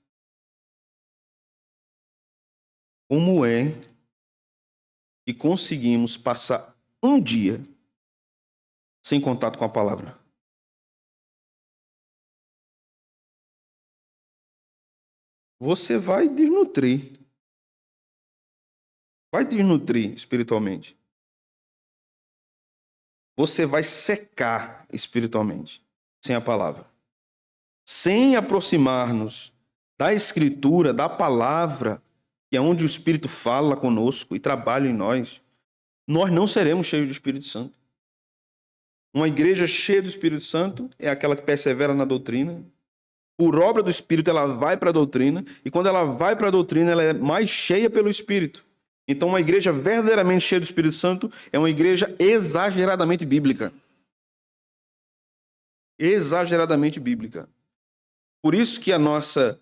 Como é que conseguimos passar um dia sem contato com a palavra? Você vai desnutrir. Vai desnutrir espiritualmente. Você vai secar espiritualmente sem a palavra. Sem aproximar-nos da Escritura, da palavra, que é onde o Espírito fala conosco e trabalha em nós, nós não seremos cheios do Espírito Santo. Uma igreja cheia do Espírito Santo é aquela que persevera na doutrina. Por obra do Espírito, ela vai para a doutrina, e quando ela vai para a doutrina, ela é mais cheia pelo Espírito. Então, uma igreja verdadeiramente cheia do Espírito Santo é uma igreja exageradamente bíblica. Exageradamente bíblica. Por isso que a nossa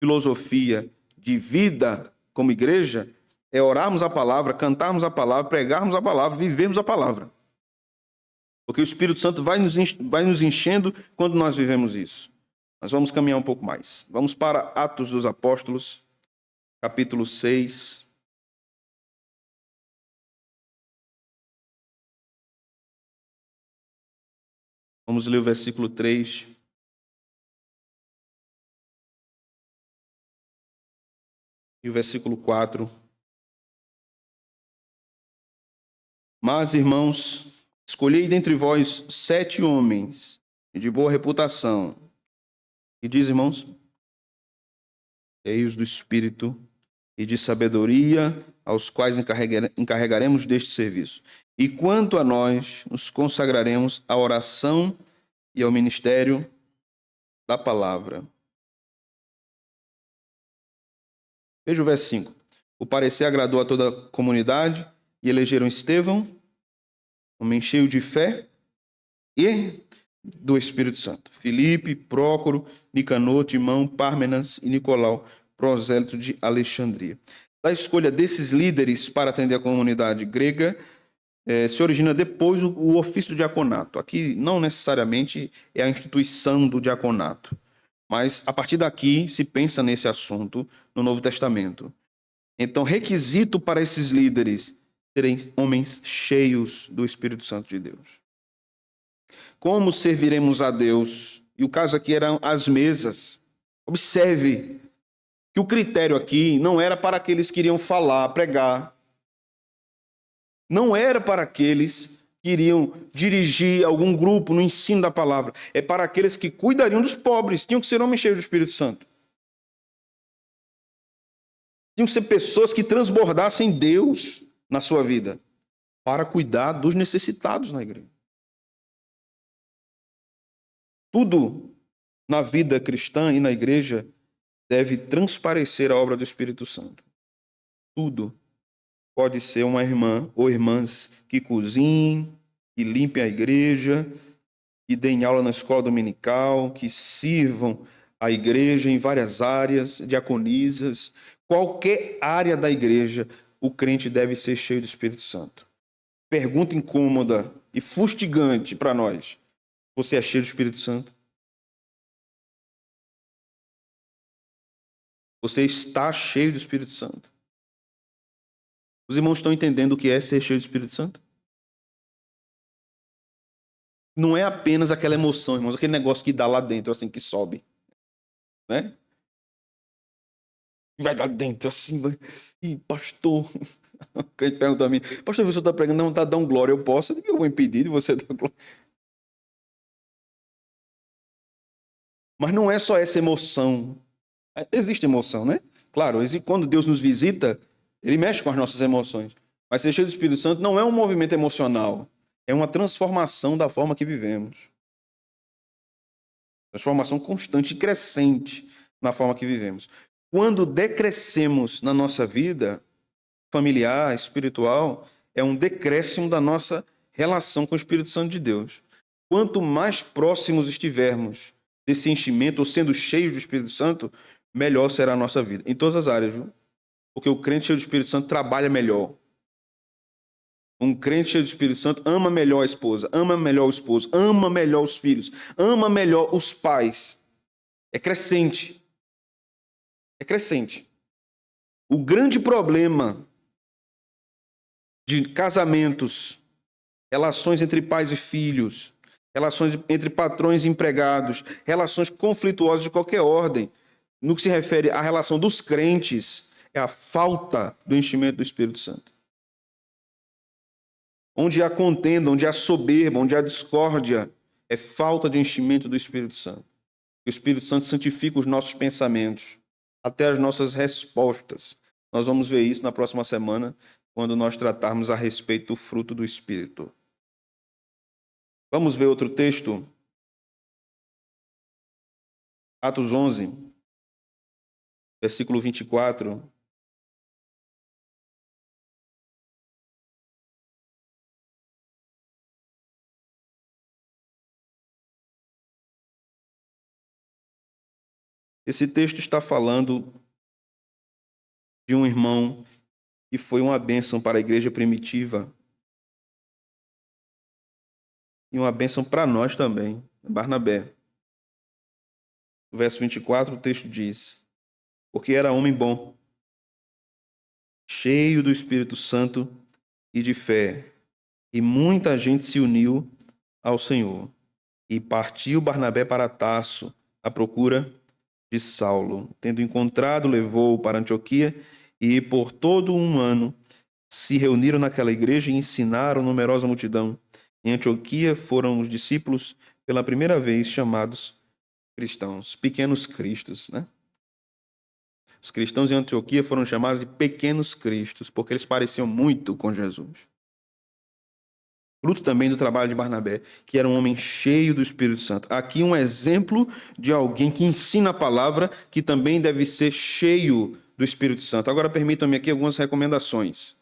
filosofia de vida como igreja é orarmos a palavra, cantarmos a palavra, pregarmos a palavra, vivermos a palavra. Porque o Espírito Santo vai nos enchendo quando nós vivemos isso. Mas vamos caminhar um pouco mais. Vamos para Atos dos Apóstolos, capítulo 6. Vamos ler o versículo 3. E o versículo 4. Mas, irmãos, escolhei dentre vós 7 homens de boa reputação. E diz, irmãos, cheios do Espírito e de sabedoria, aos quais encarregaremos deste serviço. E quanto a nós, nos consagraremos à oração e ao ministério da palavra. Veja o verso 5. O parecer agradou a toda a comunidade e elegeram Estevão, homem cheio de fé e do Espírito Santo. Filipe, Prócoro, Nicanor, Timão, Pármenas e Nicolau, prosélito de Alexandria. Da escolha desses líderes para atender a comunidade grega, se origina depois o ofício do diaconato. Aqui não necessariamente é a instituição do diaconato, mas a partir daqui se pensa nesse assunto no Novo Testamento. Então, requisito para esses líderes serem homens cheios do Espírito Santo de Deus. Como serviremos a Deus? E o caso aqui eram as mesas. Observe que o critério aqui não era para aqueles que iriam falar, pregar. Não era para aqueles que iriam dirigir algum grupo no ensino da palavra. É para aqueles que cuidariam dos pobres. Tinham que ser homens cheios do Espírito Santo. Tinham que ser pessoas que transbordassem Deus na sua vida para cuidar dos necessitados na igreja. Tudo na vida cristã e na igreja deve transparecer a obra do Espírito Santo. Tudo. Pode ser uma irmã ou irmãs que cozinhem, que limpem a igreja, que deem aula na escola dominical, que sirvam a igreja em várias áreas, diaconisas. Qualquer área da igreja, o crente deve ser cheio do Espírito Santo. Pergunta incômoda e fustigante para nós. Você é cheio do Espírito Santo? Você está cheio do Espírito Santo? Os irmãos estão entendendo o que é ser cheio do Espírito Santo? Não é apenas aquela emoção, irmãos, aquele negócio que dá lá dentro, assim, que sobe. Né? Vai lá dentro, assim, vai. Ih, pastor. O crente pergunta a mim, pastor, você está pregando, não está dando glória, eu posso? Eu vou impedir de você dar glória. Mas não é só essa emoção. Existe emoção, né? Claro, quando Deus nos visita, Ele mexe com as nossas emoções. Mas ser cheio do Espírito Santo não é um movimento emocional. É uma transformação da forma que vivemos. Transformação constante e crescente na forma que vivemos. Quando decrescemos na nossa vida familiar, espiritual, é um decréscimo da nossa relação com o Espírito Santo de Deus. Quanto mais próximos estivermos desse enchimento, ou sendo cheios do Espírito Santo, melhor será a nossa vida. Em todas as áreas, viu? Porque o crente cheio do Espírito Santo trabalha melhor. Um crente cheio do Espírito Santo ama melhor a esposa, ama melhor o esposo, ama melhor os filhos, ama melhor os pais. É crescente. É crescente. O grande problema de casamentos, relações entre pais e filhos, relações entre patrões e empregados, relações conflituosas de qualquer ordem, no que se refere à relação dos crentes, é a falta do enchimento do Espírito Santo. Onde há contenda, onde há soberba, onde há discórdia, é falta de enchimento do Espírito Santo. O Espírito Santo santifica os nossos pensamentos, até as nossas respostas. Nós vamos ver isso na próxima semana, quando nós tratarmos a respeito do fruto do Espírito. Vamos ver outro texto? Atos 11, versículo 24. Esse texto está falando de um irmão que foi uma bênção para a igreja primitiva. e uma bênção para nós também, Barnabé. No verso 24, o texto diz: porque era homem bom, cheio do Espírito Santo e de fé, e muita gente se uniu ao Senhor. E partiu Barnabé para Tarso, à procura de Saulo. Tendo encontrado, levou-o para Antioquia, e por todo um ano se reuniram naquela igreja e ensinaram numerosa multidão. Em Antioquia foram os discípulos pela primeira vez chamados cristãos, pequenos cristos, né? Os cristãos em Antioquia foram chamados de pequenos cristos, porque eles pareciam muito com Jesus. Fruto também do trabalho de Barnabé, que era um homem cheio do Espírito Santo. Aqui um exemplo de alguém que ensina a palavra, que também deve ser cheio do Espírito Santo. Agora permitam-me aqui algumas recomendações.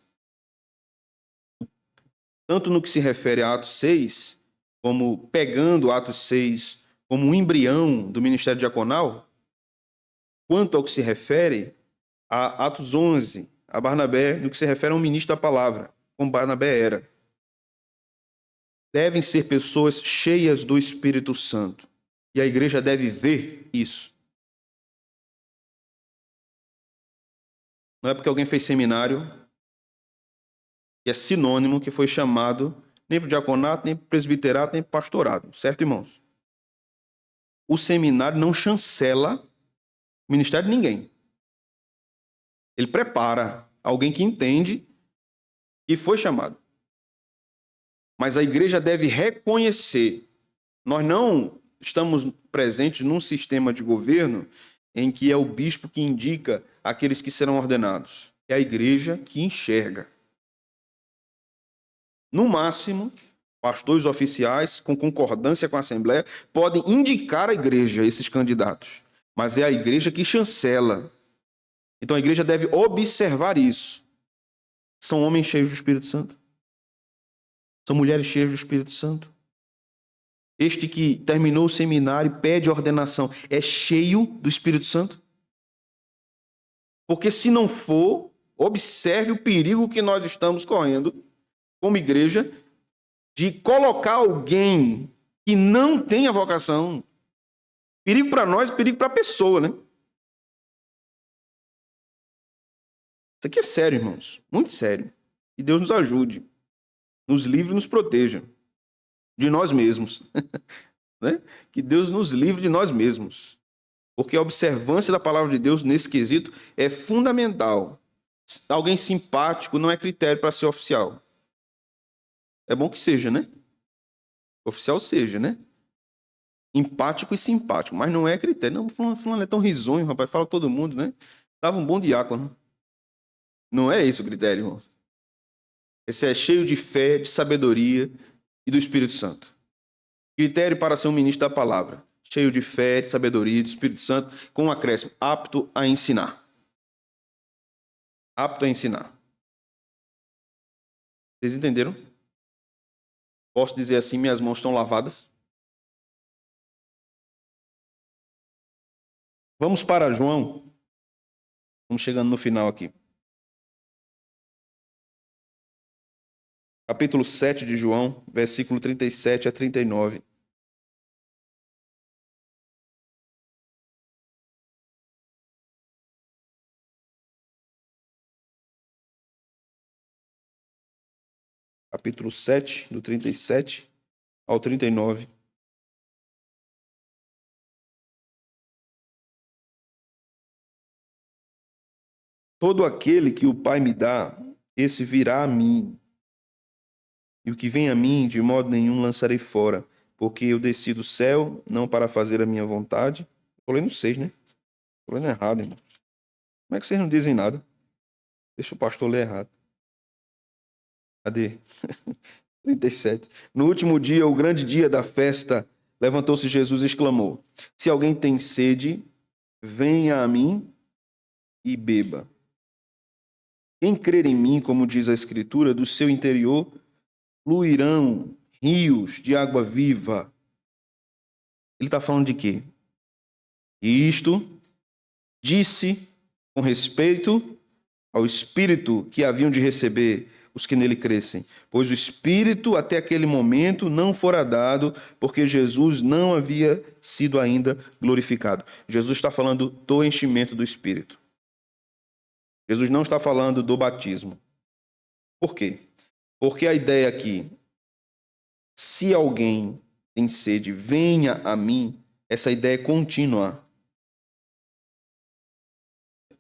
Tanto no que se refere a Atos 6, como pegando Atos 6 como um embrião do ministério diaconal, quanto ao que se refere a Atos 11, a Barnabé, no que se refere a um ministro da palavra, como Barnabé era. Devem ser pessoas cheias do Espírito Santo. E a igreja deve ver isso. Não é porque alguém fez seminário que é sinônimo que foi chamado nem para o diaconato, nem para o presbiterato, nem para o pastorado. Certo, irmãos? O seminário não chancela o ministério de ninguém. Ele prepara alguém que entende e foi chamado. Mas a igreja deve reconhecer. Nós não estamos presentes num sistema de governo em que é o bispo que indica aqueles que serão ordenados. É a igreja que enxerga. No máximo, pastores oficiais, com concordância com a Assembleia, podem indicar à igreja esses candidatos. Mas é a igreja que chancela. Então a igreja deve observar isso. São homens cheios do Espírito Santo. São mulheres cheias do Espírito Santo. Este que terminou o seminário e pede ordenação é cheio do Espírito Santo? Porque se não for, observe o perigo que nós estamos correndo como igreja de colocar alguém que não tem a vocação. Perigo para nós, perigo para a pessoa, né? Isso aqui é sério, irmãos. Muito sério. Que Deus nos ajude. Nos livre e nos proteja. De nós mesmos. Né? Que Deus nos livre de nós mesmos. Porque a observância da palavra de Deus nesse quesito é fundamental. Alguém simpático não é critério para ser oficial. É bom que seja, né? Oficial seja, né? Empático e simpático, mas não é critério. Não, fulano é tão risonho, rapaz, fala todo mundo, né? Dava um bom diácono. Não é esse o critério, irmão. Esse é cheio de fé, de sabedoria e do Espírito Santo. Critério para ser um ministro da palavra. Cheio de fé, de sabedoria, do Espírito Santo, com um acréscimo, apto a ensinar. Apto a ensinar. Vocês entenderam? Posso dizer assim, minhas mãos estão lavadas? Vamos para João. Vamos chegando no final aqui. Capítulo 7 de João, versículo 37 a 39. Capítulo 7, do 37 ao 39. Todo aquele que o Pai me dá, esse virá a mim. E o que vem a mim, de modo nenhum lançarei fora, porque eu desci do céu, não para fazer a minha vontade. Estou lendo 6, né? Estou lendo errado, irmão. Como é que vocês não dizem nada? Deixa o pastor ler errado. Cadê? 37. No último dia, o grande dia da festa, levantou-se Jesus e exclamou: se alguém tem sede, venha a mim e beba. Quem crer em mim, como diz a Escritura, do seu interior fluirão rios de água viva. Ele está falando de quê? E isto disse com respeito ao Espírito que haviam de receber os que nele crescem, pois o Espírito até aquele momento não fora dado, porque Jesus não havia sido ainda glorificado. Jesus está falando do enchimento do Espírito. Jesus não está falando do batismo. Por quê? Porque a ideia aqui, se alguém tem sede, venha a mim, essa ideia é contínua.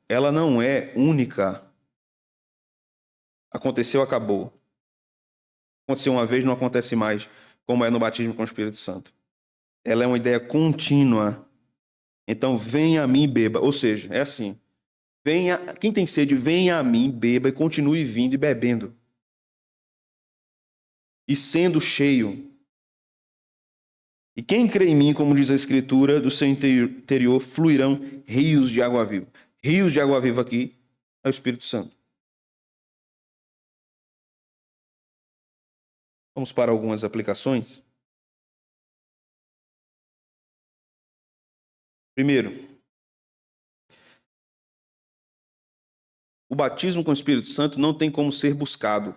Ela não é única. Aconteceu, acabou. Aconteceu uma vez, não acontece mais, como é no batismo com o Espírito Santo. Ela é uma ideia contínua. Então, venha a mim e beba. Ou seja, é assim. Venha, quem tem sede, venha a mim, beba e continue vindo e bebendo. E sendo cheio. E quem crê em mim, como diz a Escritura, do seu interior fluirão rios de água viva. Rios de água viva aqui é o Espírito Santo. Vamos para algumas aplicações. Primeiro, o batismo com o Espírito Santo não tem como ser buscado,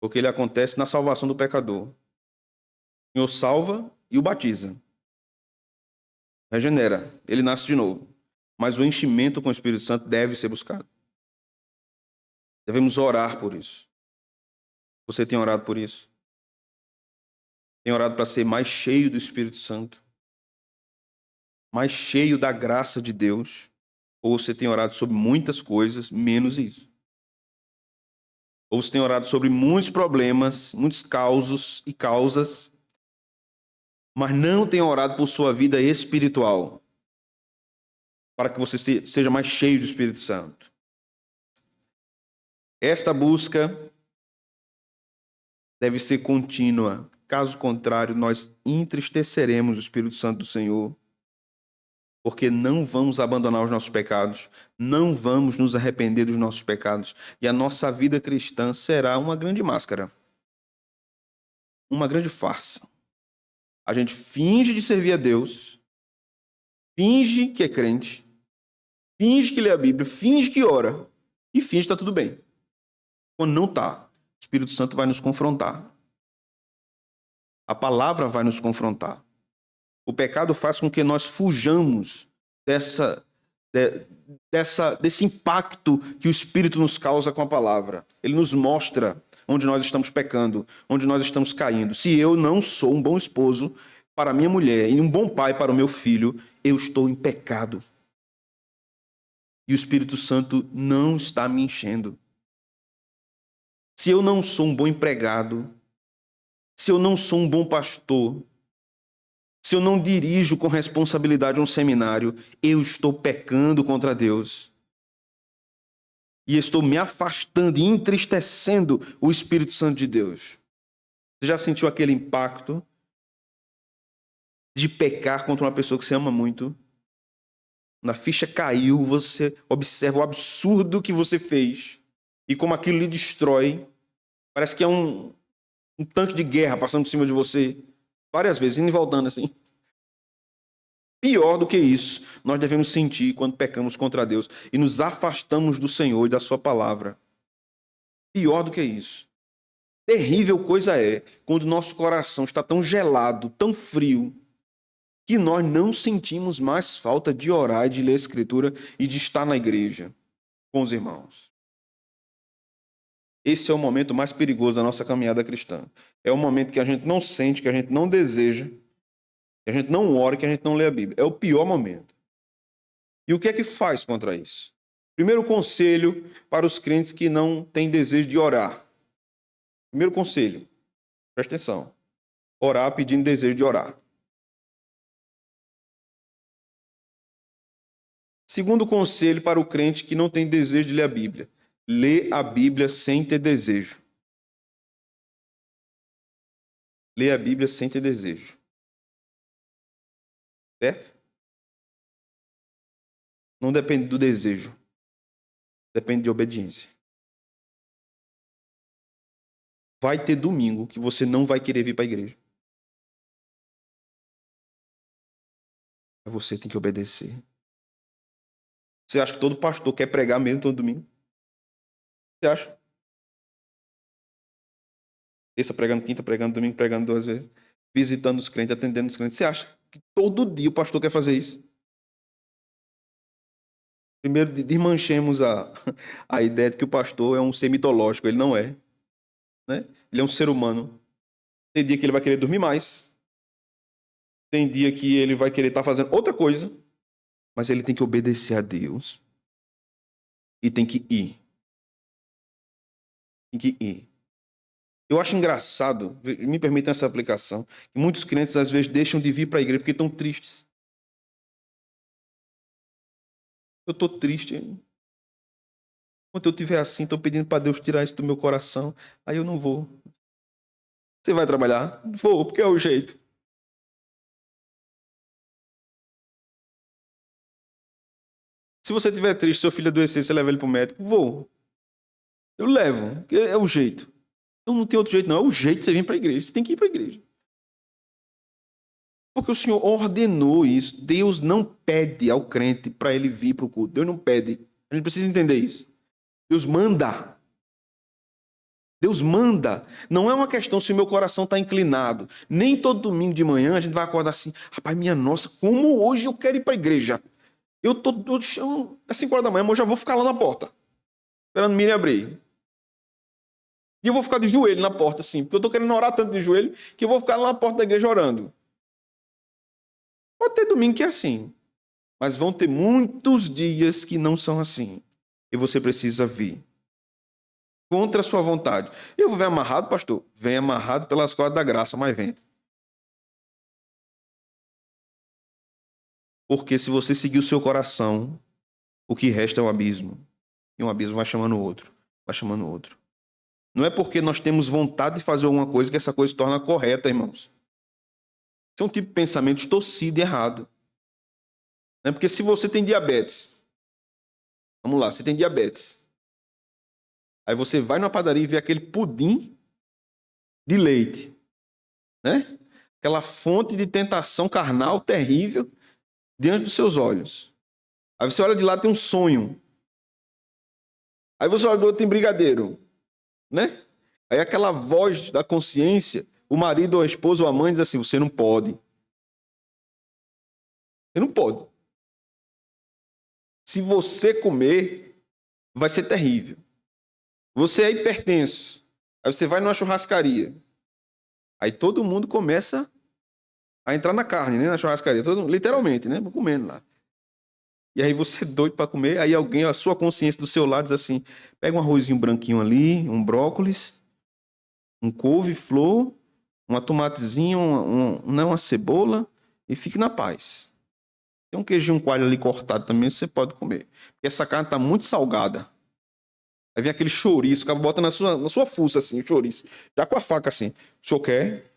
porque ele acontece na salvação do pecador. O Senhor salva e o batiza. Regenera, ele nasce de novo. Mas o enchimento com o Espírito Santo deve ser buscado. Devemos orar por isso. Você tem orado por isso? Tem orado para ser mais cheio do Espírito Santo? Mais cheio da graça de Deus? Ou você tem orado sobre muitas coisas, menos isso? Ou você tem orado sobre muitos problemas, muitos causos e causas, mas não tem orado por sua vida espiritual, para que você seja mais cheio do Espírito Santo? Esta busca deve ser contínua. Caso contrário, nós entristeceremos o Espírito Santo do Senhor, porque não vamos abandonar os nossos pecados, não vamos nos arrepender dos nossos pecados, e a nossa vida cristã será uma grande máscara, uma grande farsa. A gente finge de servir a Deus, finge que é crente, finge que lê a Bíblia, finge que ora, e finge que está tudo bem. Quando não está, o Espírito Santo vai nos confrontar. A palavra vai nos confrontar. O pecado faz com que nós fujamos desse impacto que o Espírito nos causa com a palavra. Ele nos mostra onde nós estamos pecando, onde nós estamos caindo. Se eu não sou um bom esposo para minha mulher e um bom pai para o meu filho, eu estou em pecado. E o Espírito Santo não está me enchendo. Se eu não sou um bom empregado, se eu não sou um bom pastor, se eu não dirijo com responsabilidade um seminário, eu estou pecando contra Deus. E estou me afastando e entristecendo o Espírito Santo de Deus. Você já sentiu aquele impacto de pecar contra uma pessoa que você ama muito? Na ficha caiu, você observa o absurdo que você fez e como aquilo lhe destrói. Parece que é um tanque de guerra passando por cima de você várias vezes, indo e voltando assim. Pior do que isso, nós devemos sentir quando pecamos contra Deus e nos afastamos do Senhor e da sua palavra. Pior do que isso. Terrível coisa é quando nosso coração está tão gelado, tão frio, que nós não sentimos mais falta de orar e de ler a Escritura e de estar na igreja com os irmãos. Esse é o momento mais perigoso da nossa caminhada cristã. É o momento que a gente não sente, que a gente não deseja, que a gente não ora, que a gente não lê a Bíblia. É o pior momento. E o que é que faz contra isso? Primeiro conselho para os crentes que não têm desejo de orar. Primeiro conselho, presta atenção. Orar pedindo desejo de orar. Segundo conselho para o crente que não tem desejo de ler a Bíblia. Lê a Bíblia sem ter desejo. Lê a Bíblia sem ter desejo. Certo? Não depende do desejo. Depende de obediência. Vai ter domingo que você não vai querer vir para a igreja. Mas você tem que obedecer. Você acha que todo pastor quer pregar mesmo todo domingo? Você acha? Terça pregando, quinta pregando, domingo pregando 2 vezes, visitando os crentes, atendendo os crentes. Você acha que todo dia o pastor quer fazer isso? Primeiro, desmanchemos a ideia de que o pastor é um ser mitológico. Ele não é, né? Ele é um ser humano. Tem dia que ele vai querer dormir mais. Tem dia que ele vai querer estar fazendo outra coisa. Mas ele tem que obedecer a Deus. E tem que ir. Tem que ir. Eu acho engraçado, me permitam essa aplicação, que muitos crentes às vezes deixam de vir para a igreja porque estão tristes. Eu estou triste. Quando eu estiver assim, estou pedindo para Deus tirar isso do meu coração. Aí eu não vou. Você vai trabalhar? Vou, porque é o jeito. Se você estiver triste, seu filho adoecer, você leva ele para o médico? Vou. Eu levo, porque é o jeito. Então não tem outro jeito, não. É o jeito de você vir para a igreja. Você tem que ir para a igreja. Porque o Senhor ordenou isso. Deus não pede ao crente para ele vir para o culto. Deus não pede. A gente precisa entender isso. Deus manda. Deus manda. Não é uma questão se o meu coração está inclinado. Nem todo domingo de manhã a gente vai acordar assim. Rapaz, minha nossa, como hoje eu quero ir para a igreja. Eu tô às 5 horas da manhã, mas eu já vou ficar lá na porta. Esperando Miriam abrir. E eu vou ficar de joelho na porta, assim. Porque eu estou querendo orar tanto de joelho que eu vou ficar lá na porta da igreja orando. Pode ter domingo que é assim. Mas vão ter muitos dias que não são assim. E você precisa vir. Contra a sua vontade. Eu vou vir amarrado, pastor? Vem amarrado pelas cordas da graça, mas vem. Porque se você seguir o seu coração, o que resta é o abismo. E um abismo vai chamando o outro. Vai chamando o outro. Não é porque nós temos vontade de fazer alguma coisa que essa coisa se torna correta, irmãos. Isso é um tipo de pensamento torcido e errado. Não é porque se você tem diabetes, vamos lá, você tem diabetes. Aí você vai na padaria e vê aquele pudim de leite, né? Aquela fonte de tentação carnal terrível diante dos seus olhos. Aí você olha de lá, tem um sonho. Aí você olha do outro, tem brigadeiro, né? Aí aquela voz da consciência, o marido ou a esposa ou a mãe diz assim, você não pode. Você não pode. Se você comer, vai ser terrível. Você é hipertenso. Aí você vai numa churrascaria. Aí todo mundo começa a entrar na carne, né? Na churrascaria. Literalmente, né? Comendo lá. E aí você é doido para comer. Aí alguém, a sua consciência do seu lado diz assim, pega um arrozinho branquinho ali, um brócolis, um couve-flor, uma tomatezinha, uma cebola e fique na paz. Tem um queijinho coalho ali cortado também, você pode comer. Porque essa carne está muito salgada. Aí vem aquele chouriço, o cara bota na sua fuça, assim, o chouriço. Já com a faca, assim. O senhor quer?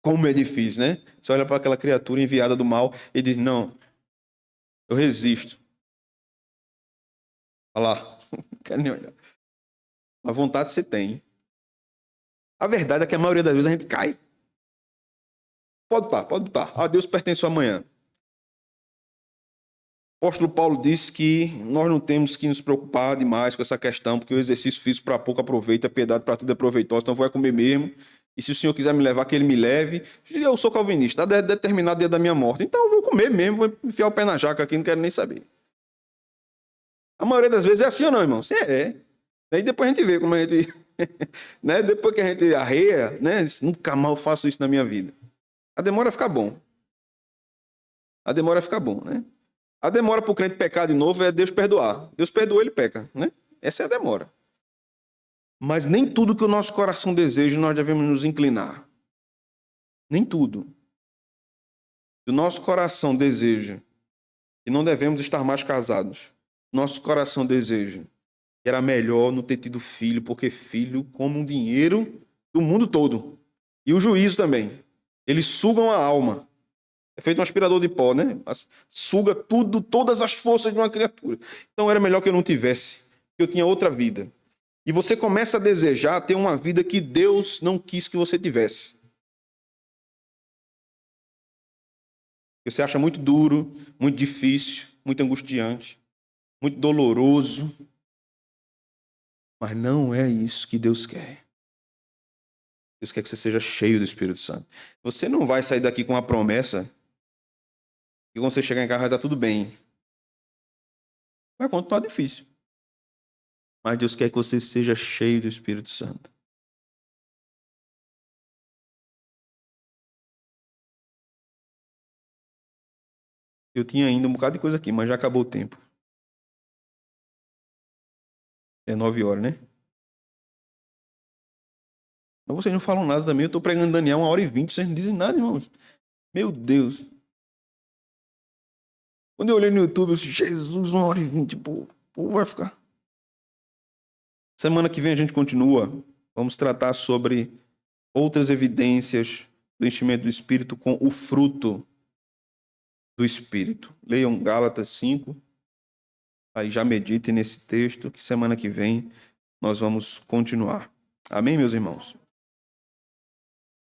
Como é difícil, né? Você olha para aquela criatura enviada do mal e diz, não, eu resisto. Olha lá, não quero nem olhar. A vontade você tem. A verdade é que a maioria das vezes a gente cai. Pode botar, pode botar. A Deus pertence amanhã. O apóstolo Paulo disse que nós não temos que nos preocupar demais com essa questão, porque o exercício físico para pouco aproveita, a piedade para tudo é proveitosa, então vou comer mesmo. E se o Senhor quiser me levar, que Ele me leve. Eu sou calvinista, está determinado o dia da minha morte. Então eu vou comer mesmo, vou enfiar o pé na jaca aqui, não quero nem saber. A maioria das vezes é assim ou não, irmão? É. Aí depois a gente vê como a gente... né? Depois que a gente arreia, né? Nunca mais eu faço isso na minha vida. A demora fica bom. A demora fica bom, né? A demora para o crente pecar de novo é Deus perdoar. Deus perdoa, ele peca, né? Essa é a demora. Mas nem tudo que o nosso coração deseja nós devemos nos inclinar. Nem tudo. Se o nosso coração deseja e não devemos estar mais casados, nosso coração deseja que era melhor não ter tido filho, porque filho come um dinheiro do mundo todo. E o juízo também. Eles sugam a alma. É feito um aspirador de pó, né? Suga tudo, todas as forças de uma criatura. Então era melhor que eu não tivesse, que eu tinha outra vida. E você começa a desejar ter uma vida que Deus não quis que você tivesse. Você acha muito duro, muito difícil, muito angustiante, muito doloroso. Mas não é isso que Deus quer. Deus quer que você seja cheio do Espírito Santo. Você não vai sair daqui com a promessa que quando você chegar em casa vai estar tudo bem. Vai continuar difícil. Mas Deus quer que você seja cheio do Espírito Santo. Eu tinha ainda um bocado de coisa aqui, mas já acabou o tempo. É 9 horas, né? Mas vocês não falam nada também. Eu estou pregando Daniel 1h20. Vocês não dizem nada, irmãos. Meu Deus. Quando eu olhei no YouTube, eu disse, Jesus, 1h20. Pô, vai ficar. Semana que vem a gente continua. Vamos tratar sobre outras evidências do enchimento do Espírito com o fruto do Espírito. Leiam Gálatas 5. Aí já meditem nesse texto, que semana que vem nós vamos continuar. Amém, meus irmãos?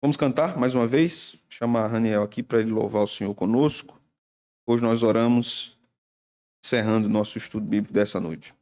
Vamos cantar mais uma vez? Chamar Raniel aqui para ele louvar o Senhor conosco. Hoje nós oramos, encerrando o nosso estudo bíblico dessa noite.